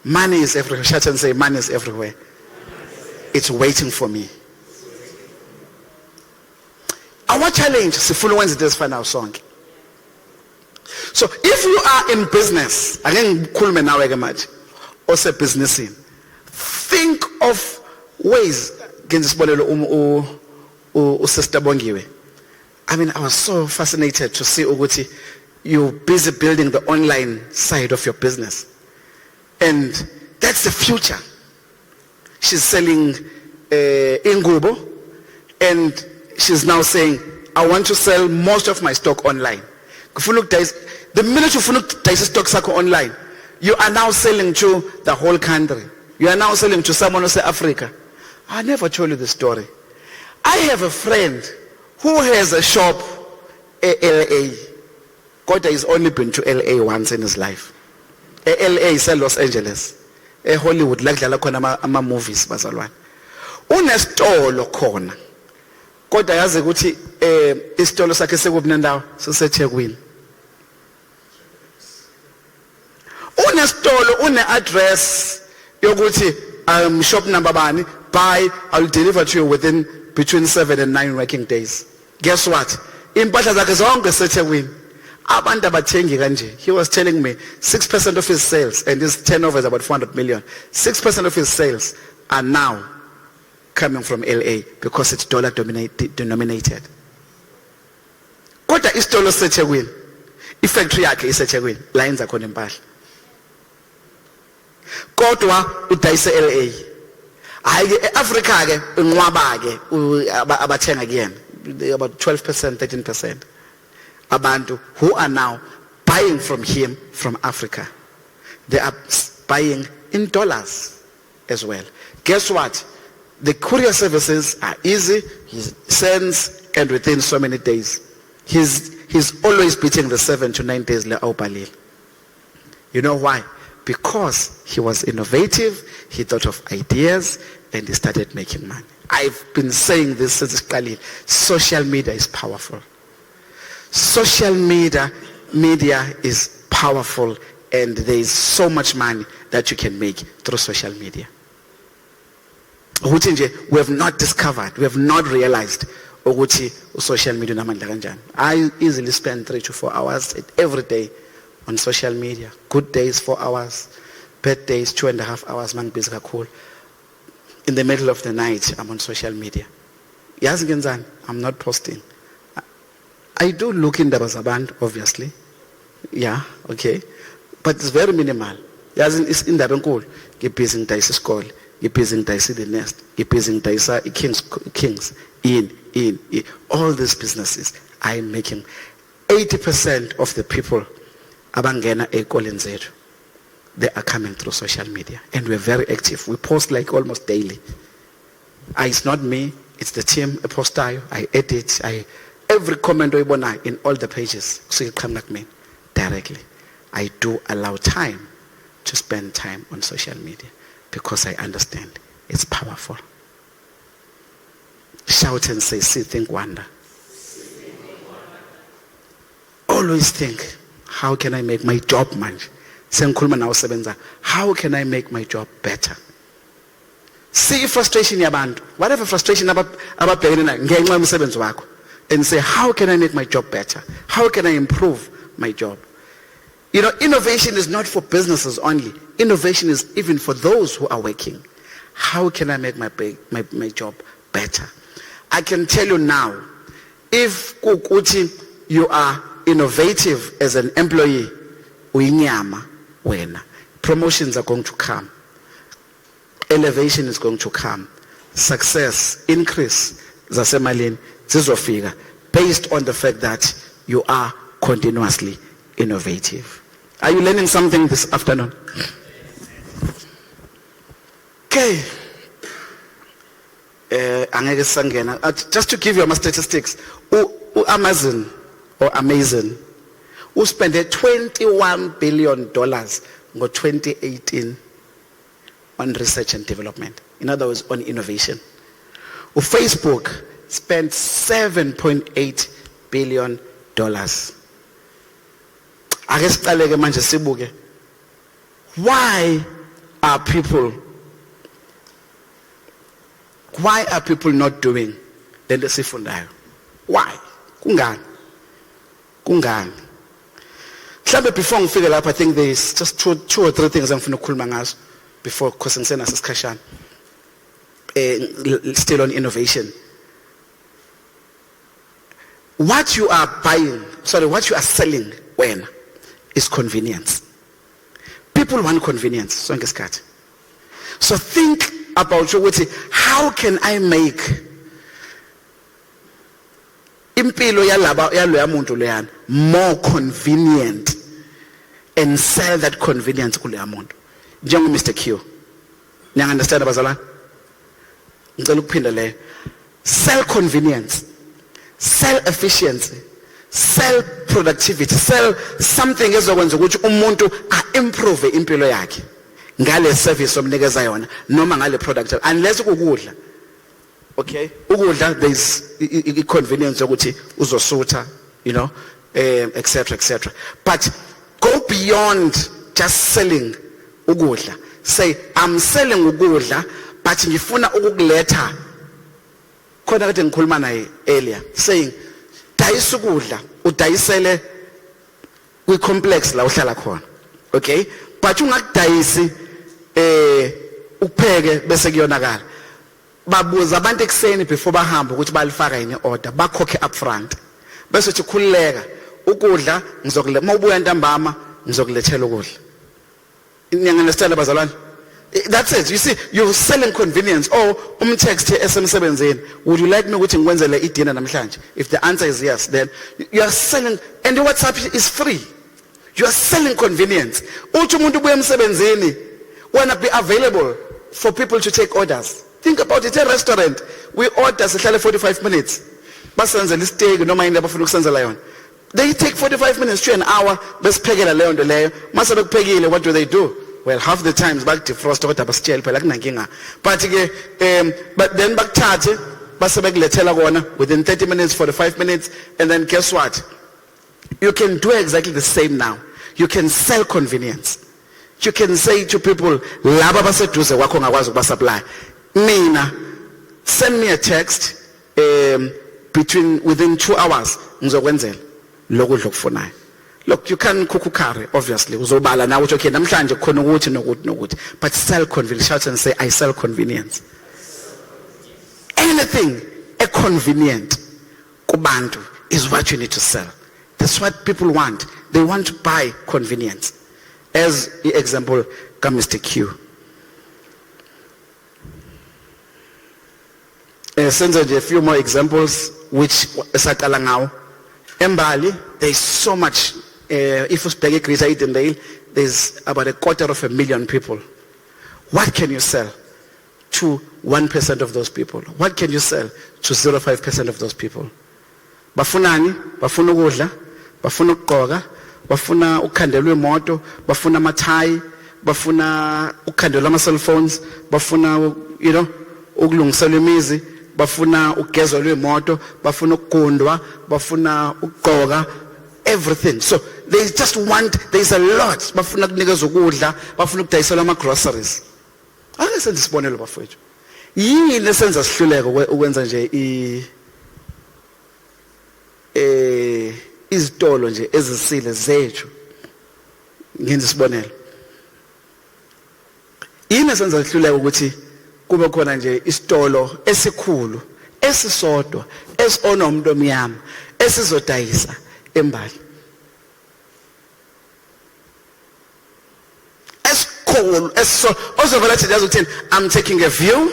Money is everywhere. Shout and say money is everywhere. It's waiting for me. Our challenge sifuna ukwenza into ezifanayo sonke. So if you are in business, again ngikhulume nawe ke manje osebusinessini, think of ways. Ngenza isibonelo uSister Bongiwe. I mean, I was so fascinated to see ukuthi you're busy building the online side of your business. And that's the future. She's selling ingubo, and she's now saying, I want to sell most of my stock online. The minute you find stock sakho online, you are now selling to the whole country. You are now selling to someone who's in Africa. I never told you the story. I have a friend who has a shop in LA. God has only been to LA once in his life. LA is Los Angeles. Hollywood like ama movies bazalwane. Unestolo khona. Kodwa yazi ukuthi isitolo sakhe sekubunendawo siseThekwini. Unestolo une-address yokuthi shop number bani, buy, I'll deliver to you within between 7 and 9 working days. Guess what? Impahla zakhe zonke seThekwini. Abantu abathengi kanje. He was telling me 6% of his sales, and his turnover is about 400 million. 6% of his sales are now coming from LA because it's dollar denominated. Kodwa isitolo seThekwini, ifactory yakhe iseThekwini, la yenza khona impahla. Kodwa udayise LA. Hayi eAfrica ke unqwaba ke abathenga kuyena about 12%, 13%. Abantu who are now buying from him from Africa. They are buying in dollars as well. Guess what? The courier services are easy. He sends, and within so many days, he's always beating the 7 to 9 days. You know why? Because he was innovative, he thought of ideas, and he started making money. I've been saying this since Khalil. Social media is powerful. Social media is powerful, and there is so much money that you can make through social media. We have not discovered, we have not realized social media. I easily spend 3 to 4 hours every day on social media. Good days 4 hours, bad days 2.5 hours. In the middle of the night, I'm on social media. I'm not posting. I do look in Dabazaband, obviously. Yeah, okay. But it's very minimal. It's in Dabankul. Get busy in Daisy School. Get busy in Daisy the Nest. Get busy in Daisy Kings. In. All these businesses, I'm making 80% of the people abangena eKolenzetu. They are coming through social media. And we're very active. We post like almost daily. It's not me, it's the team. I post, I edit, every comment in all the pages, so you come like me directly. I do allow time to spend time on social media because I understand it's powerful. Shout and say, see, think, wonder. Always think, how can I make my job manage? How can I make my job better? See frustration yabantu, whatever frustration and say, how can I make my job better? How can I improve my job? You know, innovation is not for businesses only. Innovation is even for those who are working. How can I make my job better? I can tell you now, if you are innovative as an employee, promotions are going to come. Elevation is going to come. Success, increase, zasemalini zizofika based on the fact that you are continuously innovative. Are you learning something this afternoon? Okay. Just to give you my statistics, Amazon who spent $21 billion in 2018 on research and development. In other words, on innovation. Facebook spent $7.8 billion. Why are people not doing the sifundayo? Why? Kungani? Mhlambe before ngifike lapha, I think there's just two or three things I'm going to ukukhuluma ngazo before because ngisena sesikhashana. Still on innovation. What you are selling when is convenience. People want convenience. So think about how can I make impilo yaloya muntu loyana more convenient and sell that convenience kuloya muntu. Njengo Mr. Q. Niyang understand abazalwane? Ngicela ukuphinda le. Sell convenience, sell efficiency, sell productivity, sell something ezokwenza ukuthi umuntu improve impilo yakhe ngale service omnikeza yona noma ngale product unless ukudla. Okay, ukudla there's inconvenience ukuthi uzosutha, etc. But go beyond just selling ukudla. Say I'm selling ukudla but ngifuna ukukuletha khona kade ngikhuluma naye earlier saying dayisa ukudla udayisele kwi complex la uhlala khona. Okay, but ungakudayisi upheke bese kuyonakala. Babuza abantu ekseni before bahamba ukuthi balifaka yini order, bakhokhe upfront. Bese uthi khulileka ukudla ngizokuletha mawubuya ntambama ngizokulethela ukudla. Niyangana bazalwane? That's it. You see, you're selling convenience. Or text here SM17. Would you like me ukuthi ngikwenzele idina namhlanje? If the answer is yes, then you are selling, and the WhatsApp is free. You are selling convenience. Uthi umuntu ubuya emsebenzini wanna be available for people to take orders. Think about it. A restaurant, we order sihlale 45 minutes. Basenzela steak noma yini abafuna ukusenzela yona. They take 45 minutes to an hour besiphekela leyo nto leyo. Mase bekuphekile, what do? Well, half the times back defrost kodwa basitshela phela kunankinga. But then bakuthathe base bekulethela kona within 30 minutes, 45 minutes, and then guess what? You can do exactly the same now. You can sell convenience. You can say to people, laba baseduze kwakho ngakwazi ukubasupply. Mina, send me a text within 2 hours ngizokwenzela lokudla okufunayo. Look, you can cook curry, obviously. Uzobala na uthi okay namhlanje khona ukuthi nokuthi. But sell convenience. Shout and say I sell convenience. Anything convenient kubantu is what you need to sell. That's what people want. They want to buy convenience. As the example comes Mr. Q. Send a few more examples which esaqala ngawo. Embali, there is so much. If you speak Greece, there's about 250,000 people. What can you sell to 1% of those people? What can you sell to 0.5% of those people? Bafunani, bafuna ukudla, bafuna ukugqoka, bafuna ukhandelwa imoto, bafuna amathayi, bafuna ukhandelwa ama cell phones, bafuna ukulungiselwa imizi, bafuna ukugezwa imoto, bafuna ukugundwa, bafuna ukugqoka, everything. So they just want, there's a lot. Bafuna kunikeza ukudla, bafuna ukudayisela ama groceries. Ake senze isibonelo bafowethu. Yini esenza sihluleke ukwenza nje izitolo nje ezisile zethu. Ngenza isibonelo. Yini esenza sihluleke ukuthi kube khona nje isitolo esikhulu, esisodwa, esinomuntu omnyama, esizodayisa embali. I'm taking a view.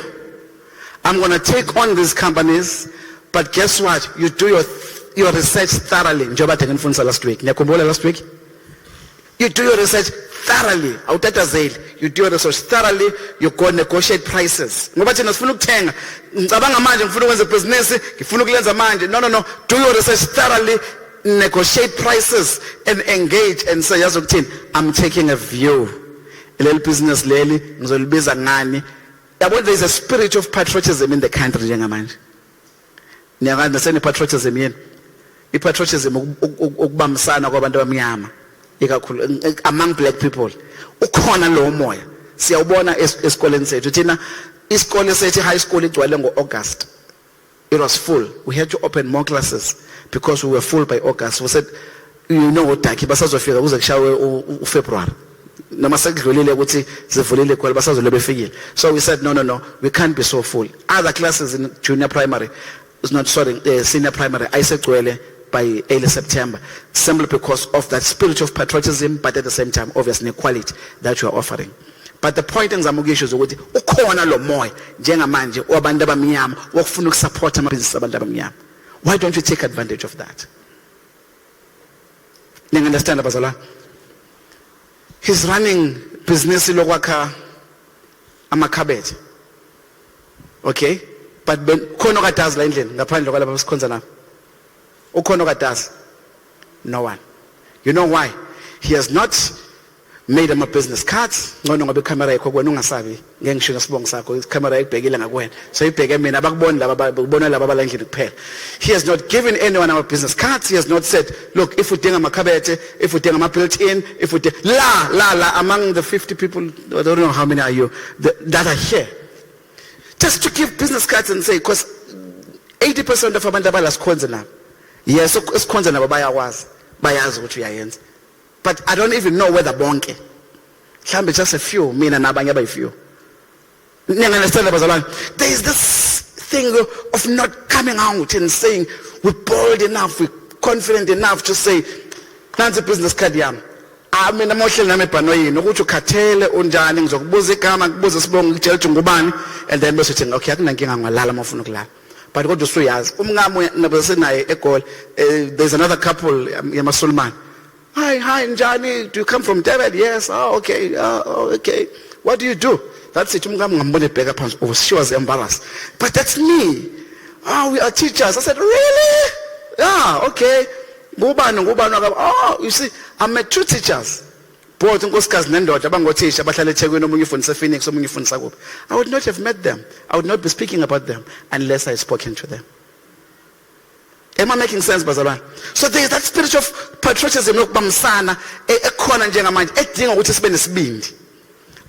I'm going to take on these companies, but guess what? You do your research thoroughly. Last week. You do your research thoroughly. You do your research thoroughly. You go negotiate prices. No. Do your research thoroughly. Negotiate prices and engage and say, I'm taking a view. Business leli ngizolibiza ngani. There is a spirit of patriotism in the country njengamanje. Niyakandaseni patriotism yini? Patriotism ukubambisana kwabantu abamnyama ikakhulu among black people. Ukhona lo moya. Siyawubona esikoleni sethu. Thina isikole sethu high school igcwele ngoAugust. It was full. We had to open more classes because we were full by August. We said, you know what, basazofika kuze kushawe uFebruary. So we said, no, we can't be so full. Other classes in junior primary, senior primary, I said by early September, simply because of that spirit of patriotism, but at the same time, obviously, equality that you are offering. But the point in Zamugisho is ukuthi ukhona lo moya njengamanje wabantu abamnyama wokufuna ukusupport amabhizinisi abantu abamnyama. Why don't you take advantage of that? You understand, Abazala? He's running business lokwakha amakhabethe. Okay? But khona okadazi la endlini ngaphandle kwalabo besikhonza nabo. Ukhona okadazi? No one. You know why? He has not made them a business cards. Ngono ngobe camera yakho kwena ungasabi ngengisho nesibongo sakho camera ibhekile ngakwena. So ibheke mina abakuboni laba babona laba bala endlini kuphela. He has not given anyone our business cards. He has not said, look, if we dinga makhabethe, if we dinga built-in, if we la among the 50 people, I don't know how many are you that are here. Just to give business cards and say, because 80% of abantu abalasikwenza na. Yes, esikhonza nabo bayawazi ukuthi uyayenza. But I don't even know whether bonke. Mhlambe just a few, mina nabanye abayi-few. Understand, there is this thing of not coming out and saying we're bold enough, we're confident enough to say, nansi business card yami. Mina mohleli nami ebhanoyini ukuthi ukhathele unjani ngizokubuza igama kubuza sibongo ngitshela ukuthi ngubani and then bese uthi okay akunankinga ngwalala mafuna ukulala. But kodwa usuyazi umngamo nabesenaye eGoli there's another couple yamaSulman. Hi, Njani, do you come from David? Yes. Oh, okay. Okay. What do you do? That's it. Oh, she was embarrassed. But that's me. Oh, we are teachers. I said, really? Yeah, okay. Oh, you see, I met two teachers. I would not have met them. I would not be speaking about them unless I had spoken to them. Am I making sense, Bazalwane? So there is that spirit of patriotism lokubambisana ekhona njengamanje edinga ukuthi sibe nesibindi.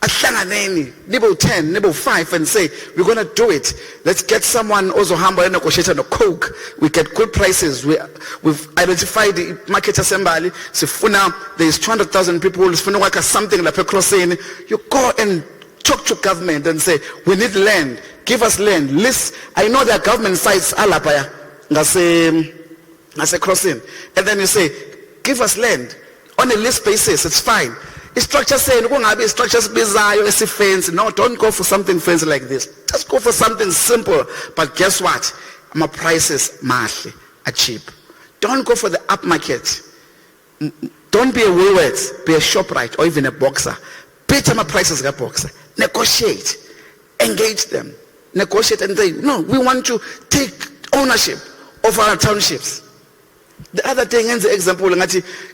Ahlanganeni nibo 10, nibo 5 and say we're going to do it. Let's get someone ozohamba negotiate no coke. We get good prices. We've identified the market assembly. Sifuna there is 200,000 people. Sifuna work something like crossing. You go and talk to government and say we need land. Give us land. List. I know there are government sites alapaya. Ngase crossing, and then you say give us land on a list basis. It's fine. Structure saying structures bizayo fancy. No, don't go for something fancy like this. Just go for something simple. But guess what? My prices are cheap. Don't go for the upmarket. Don't be a Woolworths, be a ShopRite or even a Boxer. Better my prices got Boxer. Negotiate, engage them, negotiate and say no. We want to take ownership of our townships. The other thing is the example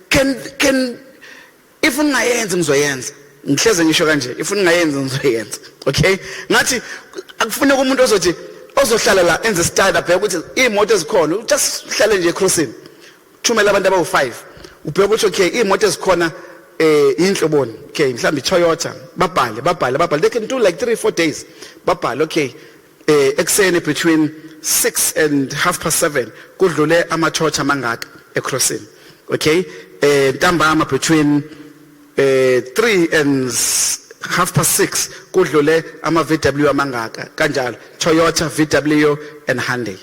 can if ungayenza ngizoyenza ngihleze ngisho kanje if ungayenza ngizoyenza okay ngathi akufuna umuntu ozothi ozohlala la enze style up ukuthi imoto ezikhona just uhlale nje crossing thumela abantu abawu5 ubheka ukuthi okay imoto ezikhona inhloboni okay mhlambi Toyota babhale they can do like 3-4 days babhale okay ekseni between 6 and 7:30 kudlule ama-church amangaka ecrossing okay ntambama between 3 and 6:30 kudlule ama-VW amangaka kanjalo Toyota, VW and Hyundai.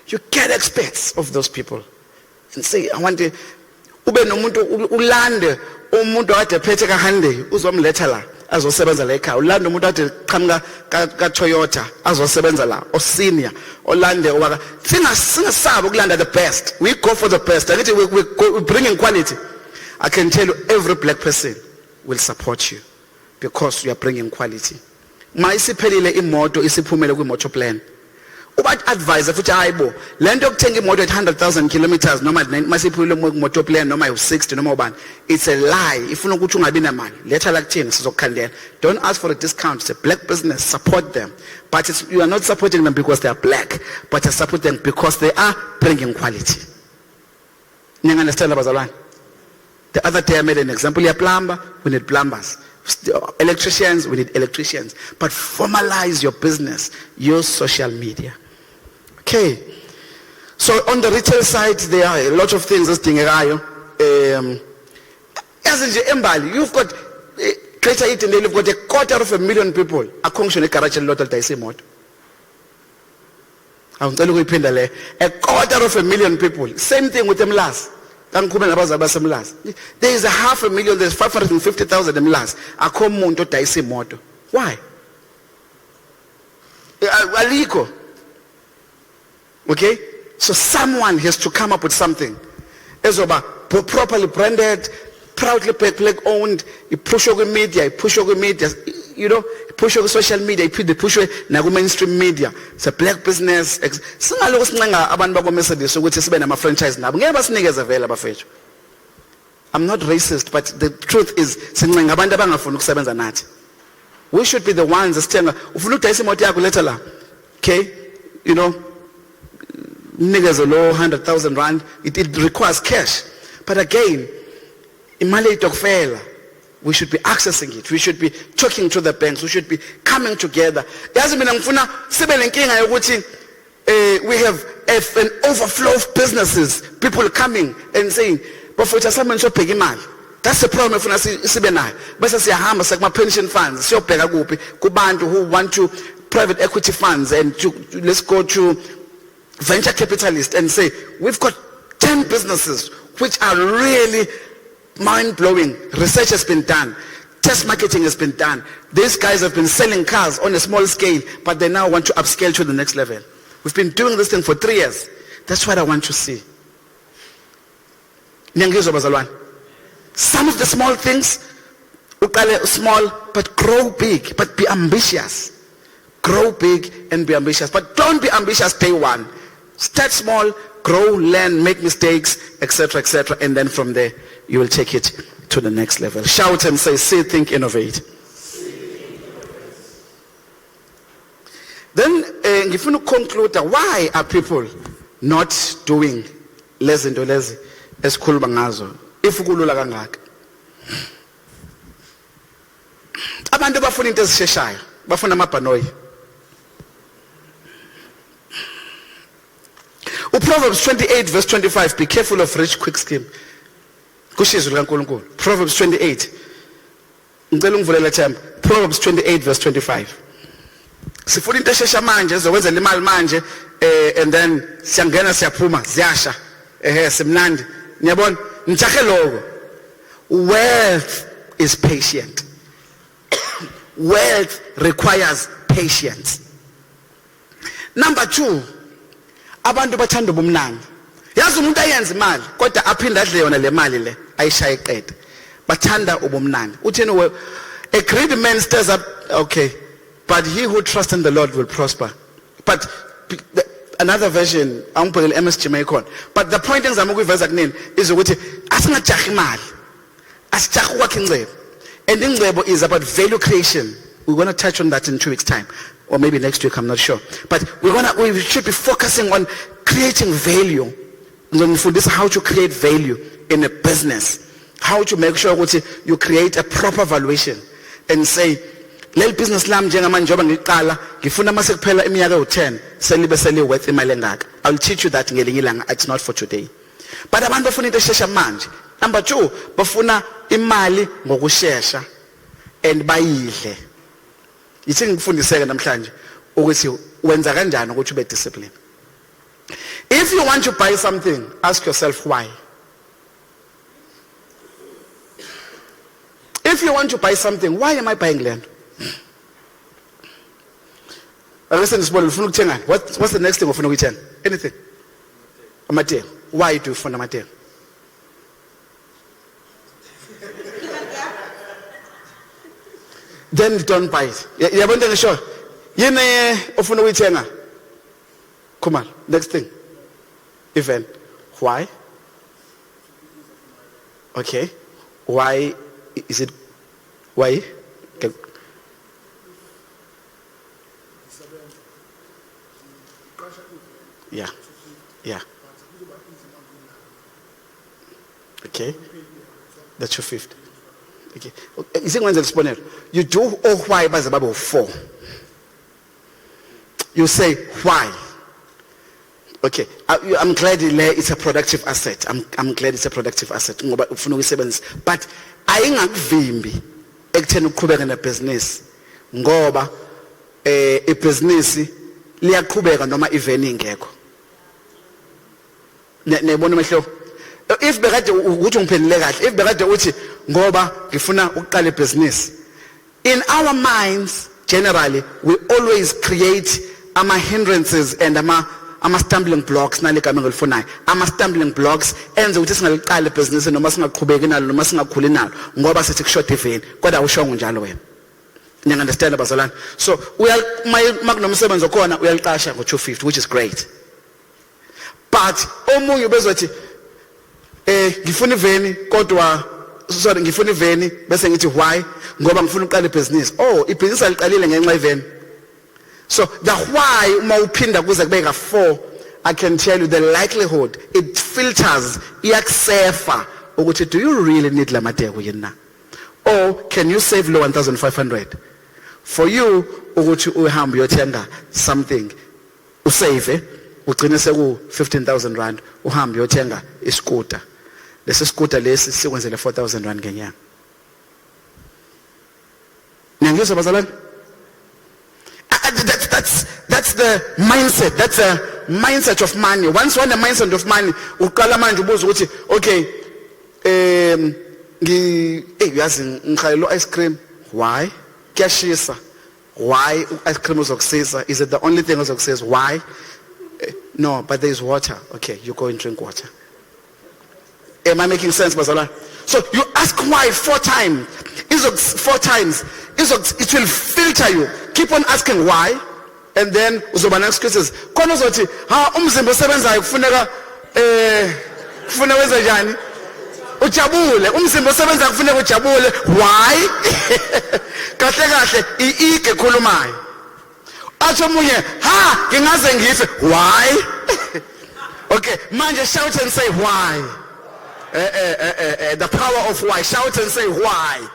You get experts of those people and say I want to ube nomuntu ulande umuntu ade phethe ka Hyundai uzomletha la azosebenza la ekhaya ulanda umuntu ade qhamuka ka Toyota azosebenza la o senior olande owaka singasabi ukulanda the best. We go for the best. We bring in quality. I can tell you every black person will support you because you are bringing quality. Ma isiphelile imoto isiphumele kwimoto plan. Ubat advisor futhi hayibo lento yokuthenga imoto at 100,000 kilometers noma masiphulile imoto plan noma u60 noma ubani, it's a lie. Ifuna ukuthi ungabi nemali letha la kuthini sizokukhandela. Don't ask for a discount. It's a black business. Support them. But you are not supporting them because they are black, but you support them because they are bringing quality. You understand, Bazalwane? The other day I made an example. You're a plumber, we need plumbers. Electricians, we need electricians. But formalize your business, use social media. Okay. So on the retail side, there are a lot of things ezidingekayo. As in Embali, you've got Greater Eden, you've got 250,000 people. Akhongisho negarage elilodwa lidayisa imoto. Angicela ukuyiphinda le. 250,000 people. Same thing with Mlazi. Kangikhuluma nabazali baseMlazi. There is 500,000, there's 550,000 eMlazi. Akho umuntu odayisa imoto. Why? Aliko. Okay? So someone has to come up with something. Ezoba properly branded, proudly black owned, you push over media, you know, push over social media, you push over mainstream media. It's a black business. Singaloko sincenga abantu bako Mercedes ukuthi sibe nama franchise nabo. Ngeke basinikeze vele abafethu. I'm not racist, but the truth is sincenga abantu abangafuni ukusebenza nathi. We should be the ones esithenga ufuna ukudayisa imoto yakho letha la. Okay? You know, niggas a low 100,000 rand. It requires cash. But again, imali itokufela. We should be accessing it. We should be talking to the banks. We should be coming together. Yazi mina ngifuna sibe lenkinga yokuthi we have an overflow of businesses. People coming and saying, "Bafutha someone sobheka imali." That's the problem efuna sibe nayo. Bese siyahamba sekuma pension funds. Siyobheka kuphi kubantu who want to private equity funds and let's go to venture capitalists and say, we've got 10 businesses which are really mind-blowing. Research has been done. Test marketing has been done. These guys have been selling cars on a small scale, but they now want to upscale to the next level. We've been doing this thing for 3 years. That's what I want to see. Some of the small things, small, but grow big, but be ambitious. Grow big and be ambitious. But don't be ambitious day one. Start small, grow, learn, make mistakes, etc., and then from there, you will take it to the next level. Shout and say, see, think, innovate. Then, if you conclude, why are people not doing less into less as kulbangazo? If kulula kangaka. Abantu bafuna into ezisheshayo, bafuna amabhanoyi. Proverbs 28 verse 25, be careful of rich quick scheme. Proverbs 28. Proverbs 28 verse 25. Sifuna into eshesha manje ezokwenza imali manje and then siyangena siyaphuma ziyasha simnandi. Niyabona? Ngijahe lokho. Wealth is patient. Wealth requires patience. Number 2, abantu bathanda ubumnandi. Yazi umuntu ayenza imali kodwa aphinda adle yona le mali le ayishaya eqede. Bathanda ubumnandi. Uthini a greedy man stirs up, okay, but he who trusts in the Lord will prosper. But another version, angibhekele MSG maykhona. But the point engizama ukuyiveza kunini is ukuthi asingajahi imali. Asijahi ukwakha ingcebo. And ingcebo is about value creation. We're going to touch on that in 2 weeks' time. Or maybe next week, I'm not sure. But we should be focusing on creating value. For this, how to create value in a business. How to make sure that you create a proper valuation. And say, lel business lam njengamanje njoba ngiqala ngifuna mase kuphela iminyaka u10 selibe seli worth imali engaka. I'll teach you that ngelinye ilanga. It's not for today. But abantu bafuna into eshesha manje. Number 2, bafuna imali ngokushesha and bayidle. Yithi ngifundiseke namhlanje ukuthi wenza kanjani ukuthi ube disciplined. If you want to buy something, ask yourself why. If you want to buy something, why am I buying land? What's the next thing ufuna ukuthenga? Anything? Amatheko. Why do you ufuna amatheko? Then don't buy it. Yabona ngisho. Yini ufuna ukuthenga? Come on, next thing. Event. Why? Okay. Why is it? Why? Okay. Yeah. Yeah. Okay. That's your 5th. Okay. You do why by the Bible 4. You say why. Okay, I'm glad it's a productive asset. I'm glad it's a productive asset. Ngoba ufuna ukuyisebenzisa. But ayingakuvimbi ekutheni uqhubeka nebusiness ngoba ibusiness liyaqhubeka noma iveni ingekho. Nebona mehlo. If bekade ukuthi ngiphendule kahle, if bekade uthi ngoba ngifuna ukuqala ibusiness. In our minds generally we always create ama hindrances and ama stumbling blocks naligama ngilifunayo. Ama stumbling blocks enze ukuthi singaliqala ibusiness noma singaqhubeki nalo noma singakhuli nalo ngoba sithi kushort iveni kodwa awushongo njalo wena. You understand abazalwane? So makunomsebenzi okhona uyaliqasha ngo250 which is great. But omunye bezothi ngifuna iveni kodwa sorry ngifuna iveni bese ngithi why ngoba ngifuna uqala ibusiness. Oh, ibusiness aliqalile ngenxa iveni. So the why uma uphinda kuze kubeka 4, I can tell you the likelihood it filters iyakusefa ukuthi do you really need lamateko yini na? Or can you save lo 1,500? For you ukuthi uhambe uyothenga something usave ugcine seku 15,000 rand uhambe uyothenga iscooter. Lesi scooter lesi sikwenzele 4,000 rand ngenyanga. Niyangizwa bazalwane? That's the mindset. That's a mindset of money. Once one a mindset of money, uqala manje ubuza ukuthi okay yazi ngikhayelo ice cream. Why? Kuyashisa. Why ice cream uzokusiza? Is it the only thing uzokusiza? Why? No, but there is water. Okay, you go and drink water. Am I making sense, bazalwane? So you ask why 4 times. 4 times. It will filter you. Keep on asking why, and then uzoba excuses. Khona uzothi ha umzimba osebenzayo kufuneka kufuna wenza njani? Ujabule. Umzimba osebenzayo kufuneka ujabule. Why? Kahle kahle iike khulumayo. Athi omunye ha ngingaze ngife. Why? Okay, manje shout and say why. The power of why. Shout and say why.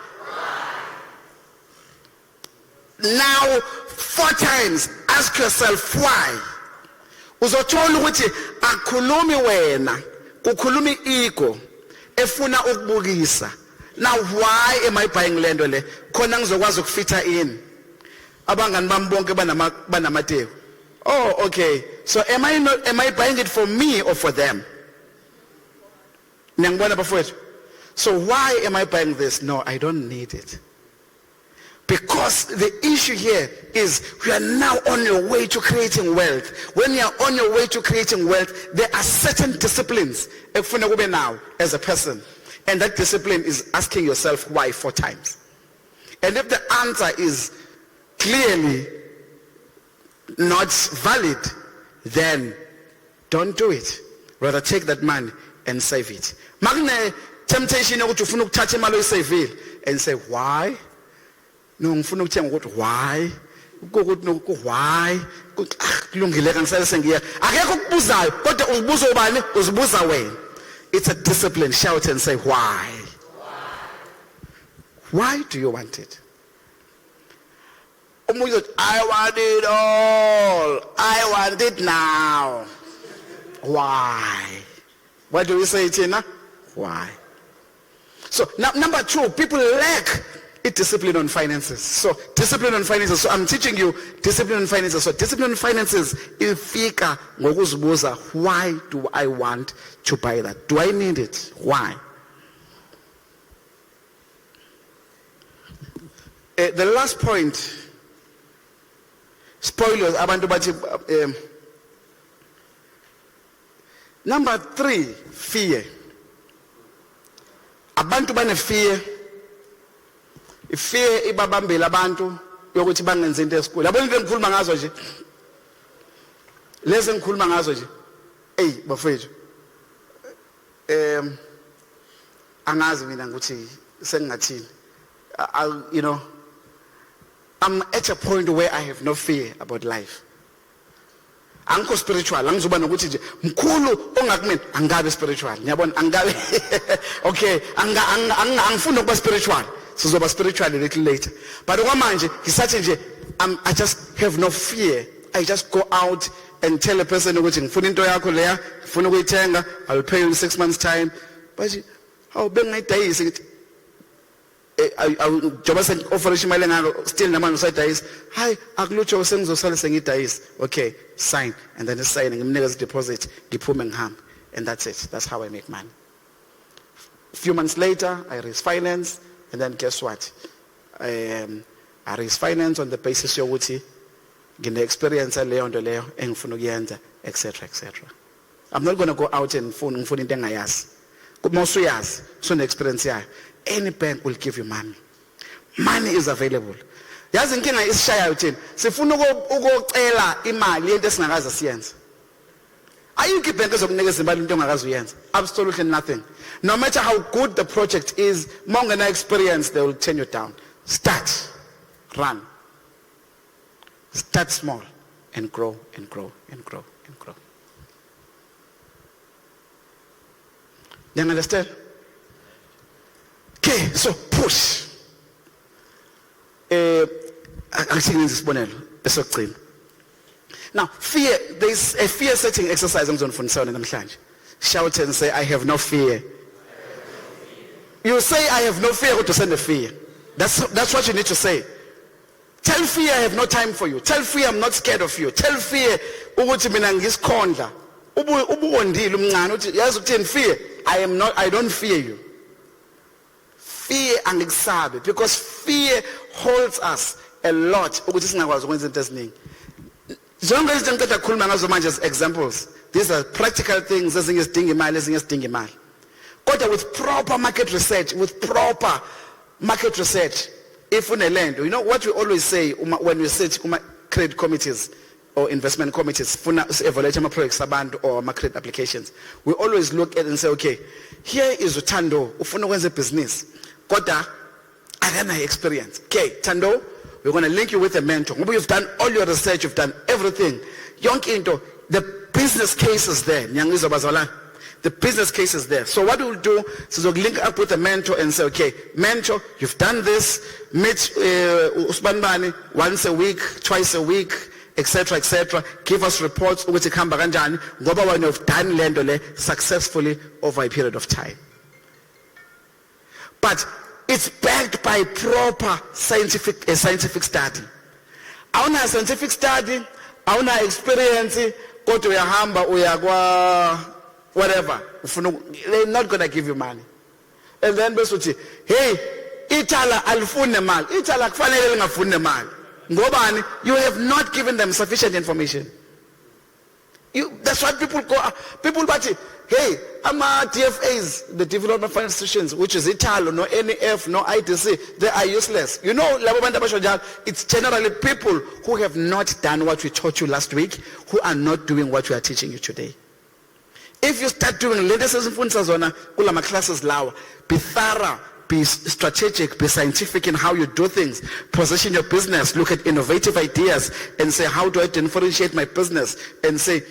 Now 4 times ask yourself why. Uzothola ukuthi akhulumi wena, kukhulumi ego efuna ukubukisa. Now why am I buying lento le? Khona ngizokwazi ukufita in. Abangani bami bonke banamateko. Oh, okay. So am I buying it for me or for them? Niyangibona bafowethu? So why am I buying this? No, I don't need it. Because the issue here is we are now on your way to creating wealth. When you are on your way to creating wealth, there are certain disciplines ekufuna kube now as a person. And that discipline is asking yourself why 4 times. And if the answer is clearly not valid, then don't do it. Rather take that money and save it. Magne temptation ukuthi ufuna ukuthatha imali oyisavile and say why? No, ngifuna ukuthenga ukuthi why? Ukuthi why? Kulungile kangisale sengiya. Akekho ukubuzayo kodwa uzibuza ubani? Uzibuza wena. It's a discipline. Shout and say why? Why do you want it? I want it all. I want it now. Why? What do we say, Tina? Why? So now, number 2, people lack discipline on finances. So discipline on finances. So I'm teaching you discipline on finances. So discipline on finances ifika ngokuzibuza, why do I want to buy that? Do I need it? Why? The last point, spoilers, abantu bathi number 3, fear. Abantu bane fear. Fear ibabambela abantu yokuthi bangenze into esikole. Yabona into engikhuluma ngazo nje. Lezi engikhuluma ngazo nje. Ey bafethu. Angazi mina ukuthi sengingathini. You know, I'm at a point where I have no fear about life. Angikho spiritual, angizoba nokuthi nje mkhulu ongakumina angabe spiritual. Ngiyabona angabe okay, angifuni ukuba spiritual. Sizoba spiritual a little later. But okwamanje ngisathi nje I just have no fear. I just go out and tell a person ukuthi ngifuna into yakho leya, ngifuna ukuyithenga, I'll pay you in 6 months time. But how bengayidayisi ngithi njoba offerisha imali engako still namanje usadayisa, hayi akulutho sengizosala sengidayisa. Okay, sign, and then sign ngimnikeza deposit, ngiphume ngihambe, and that's it. That's how I make money. A few months later, I raise finance, and then guess what? I raise finance on the basis yokuthi ngine experience leyo nto leyo engifuna ukuyenza, etc, etc. I'm not going to go out and ngifuna into engayazi. Kuma usuyazi, usune experience yayo, any bank will give you money. Money is available. Yazi inkinga isishaya uthini? Sifuna ukocela imali yento esingakazi siyenze. Ayikho ibhank ezokunikeza imali into ongakazi uyenza. Absolutely nothing. No matter how good the project is, mongena experience, they will turn you down. Start, run. Start small and grow and grow and grow and grow. You understand? Okay, so push. Now, fear, there is a fear setting exercise on namhlanje. Shout and say, I have no fear. You say, I have no fear, to send a fear. That's what you need to say. Tell fear, I have no time for you. Tell fear, I'm not scared of you. Tell fear, fear, I don't fear you. Fear and excitement, because fear holds us a lot. Examples. These are practical things. With proper market research, if we land, you know what we always say when we sit credit committees or investment committees, evaluate my projects or my credit applications, we always look at it and say, okay, here is Tando, ufuna wenza business. Kota, I have my experience. Okay, Tando, we're going to link you with a mentor. Maybe you've done all your research, you've done everything. The business case is there. The business case is there. So what we'll do is we'll link up with a mentor and say, okay, mentor, you've done this, meet Usbanbani once a week, twice a week, etc., etc. Give us reports when you've done lendole successfully over a period of time. But it's backed by proper scientific study. Auna scientific study, auna experience, go to uyahamba uyakwa whatever. They're not going to give you money. And then besuthi, hey, ithala alifune mali. Ithala kufanele lingafune mali. Ngobani, you have not given them sufficient information. That's what people go. People party. Hey, I'm DFAs, the development finance institutions, which is Italo, no NEF, no ITC. They are useless. You know, it's generally people who have not done what we taught you last week, who are not doing what we are teaching you today. If you start doing classes lawa, be thorough, be strategic, be scientific in how you do things, position your business, look at innovative ideas and say, how do I differentiate my business? And say,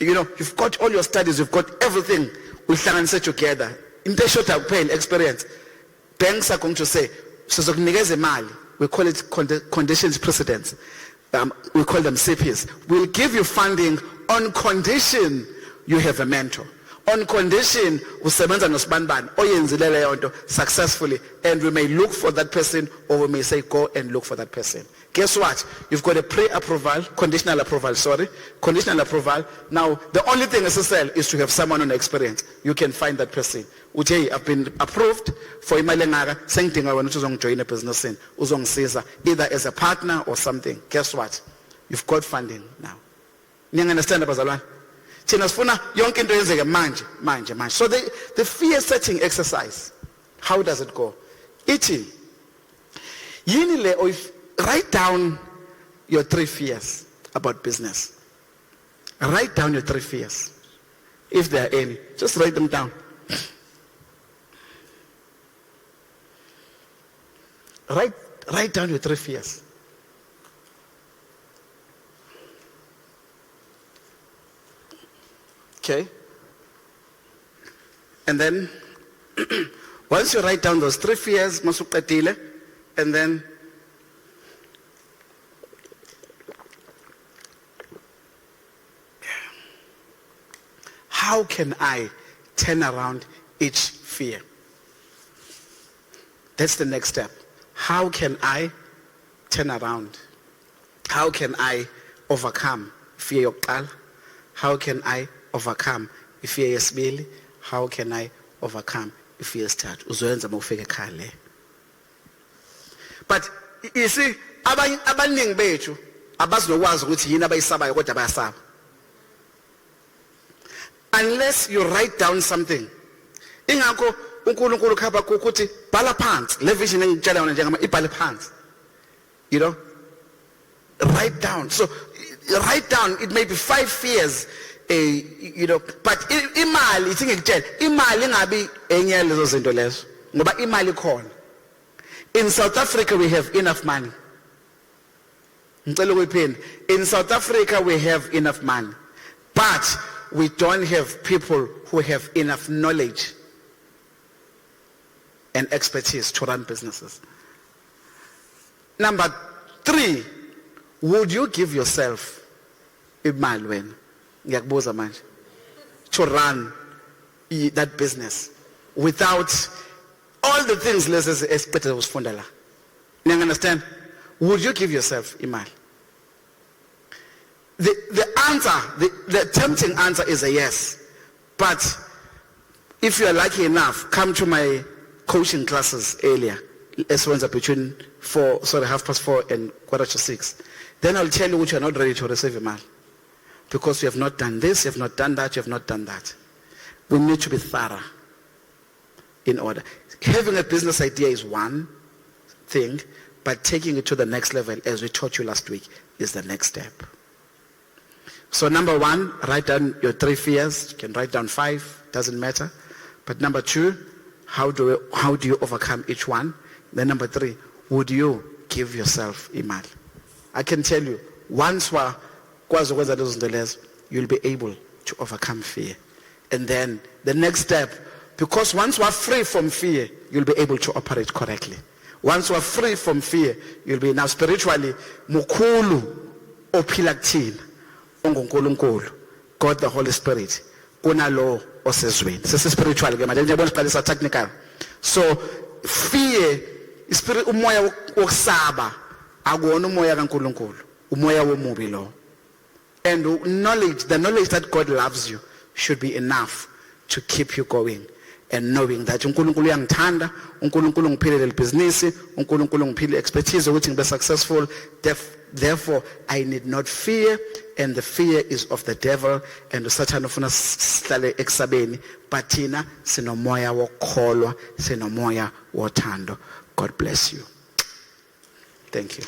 you know, you've got all your studies, you've got everything, we can set together. In the short term experience, banks are going to say, we call it conditions precedents. We call them CPs. We'll give you funding on condition you have a mentor. On condition usebenza nosbanban oyenzile leyo nto successfully, and we may look for that person, or we may say go and look for that person. Guess what? You've got a conditional approval. Now the only thing necessary is to have someone on experience. You can find that person. Uthi, I've been approved for imali engaka, sengidinga wena ukuthi uzongijoin a business in, uzongisiza either as a partner or something. Guess what? You've got funding now. Niya understand abazalwane? So the fear setting exercise, how does it go? Eating. Write down your 3 fears about business. Write down your 3 fears. If there are any, just write them down. Write down your 3 fears. Okay. And then once you write down those 3 fears, and then how can I turn around each fear? That's the next step. How can I turn around? How can I overcome fear yokuqala? How can I overcome fear yesibili? How can I overcome fear yesithathu? Uzoyenza mawufika ekhaya le. But you see, abaningi bethu abazinokwazi ukuthi yini abayisabayo kodwa bayasaba. Unless you write down something. Ingakho uNkulunkulu khapha ukuthi bhala phansi le vision engitshela yona njengama ibhale phansi. You know? Write down. So write down, it may be 5 fears, you know, but imali ithi ngikutshela imali ingabi enye lezo zinto lezo ngoba imali ikhona. In South Africa we have enough money. In South Africa we have enough money, but we don't have people who have enough knowledge and expertise to run businesses. Number 3, would you give yourself imali wena ngiyakubuza manje to run that business without all the things lezi esiqede usifunda la? You understand? Would you give yourself imali? The answer, the tempting answer is a yes. But if you are lucky enough, come to my coaching classes earlier, as between 4:30 and 5:45, then I'll tell you which you are not ready to receive imali. Because you have not done this, you have not done that, you have not done that. We need to be thorough in order. Having a business idea is one thing, but taking it to the next level, as we taught you last week, is the next step. So number 1, write down your 3 fears. You can write down 5, doesn't matter. But number 2, how do you overcome each one? Then number 3, would you give yourself imali? I can tell you, once you'll be able to overcome fear. And then the next step, because once we're free from fear, you'll be able to operate correctly. Once we're free from fear, you'll be now spiritually mukhulu ophila kuthina onguNkulunkulu, God the Holy Spirit, kunalo osezweni. Sesi spiritual ke manje njebona siqalisa technical. So fear, spirit umoya wokusaba akuwona umoya kaNkulunkulu, umoya womubi lo. And knowledge, the knowledge that God loves you should be enough to keep you going. And knowing that uNkulunkulu uyangithanda, uNkulunkulu ngiphilele ibhizinisi, uNkulunkulu ngiphile expertise ukuthi ngibe successful, therefore I need not fear, and the fear is of the devil, and Satan ufuna sihlale eksabeni, but thina sinomoya wokholwa, sinomoya wothando. God bless you. Thank you.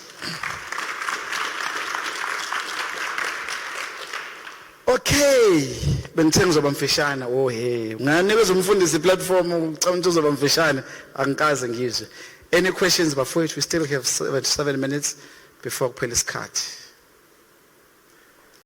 Okay, bengithenga uzoba mfishana. Oh hey, unganikeza umfundisi platform ucabanga uzoba mfishana, angikaze ngizwe. Any questions before it? We still have 7 minutes before kuphela isikhathi.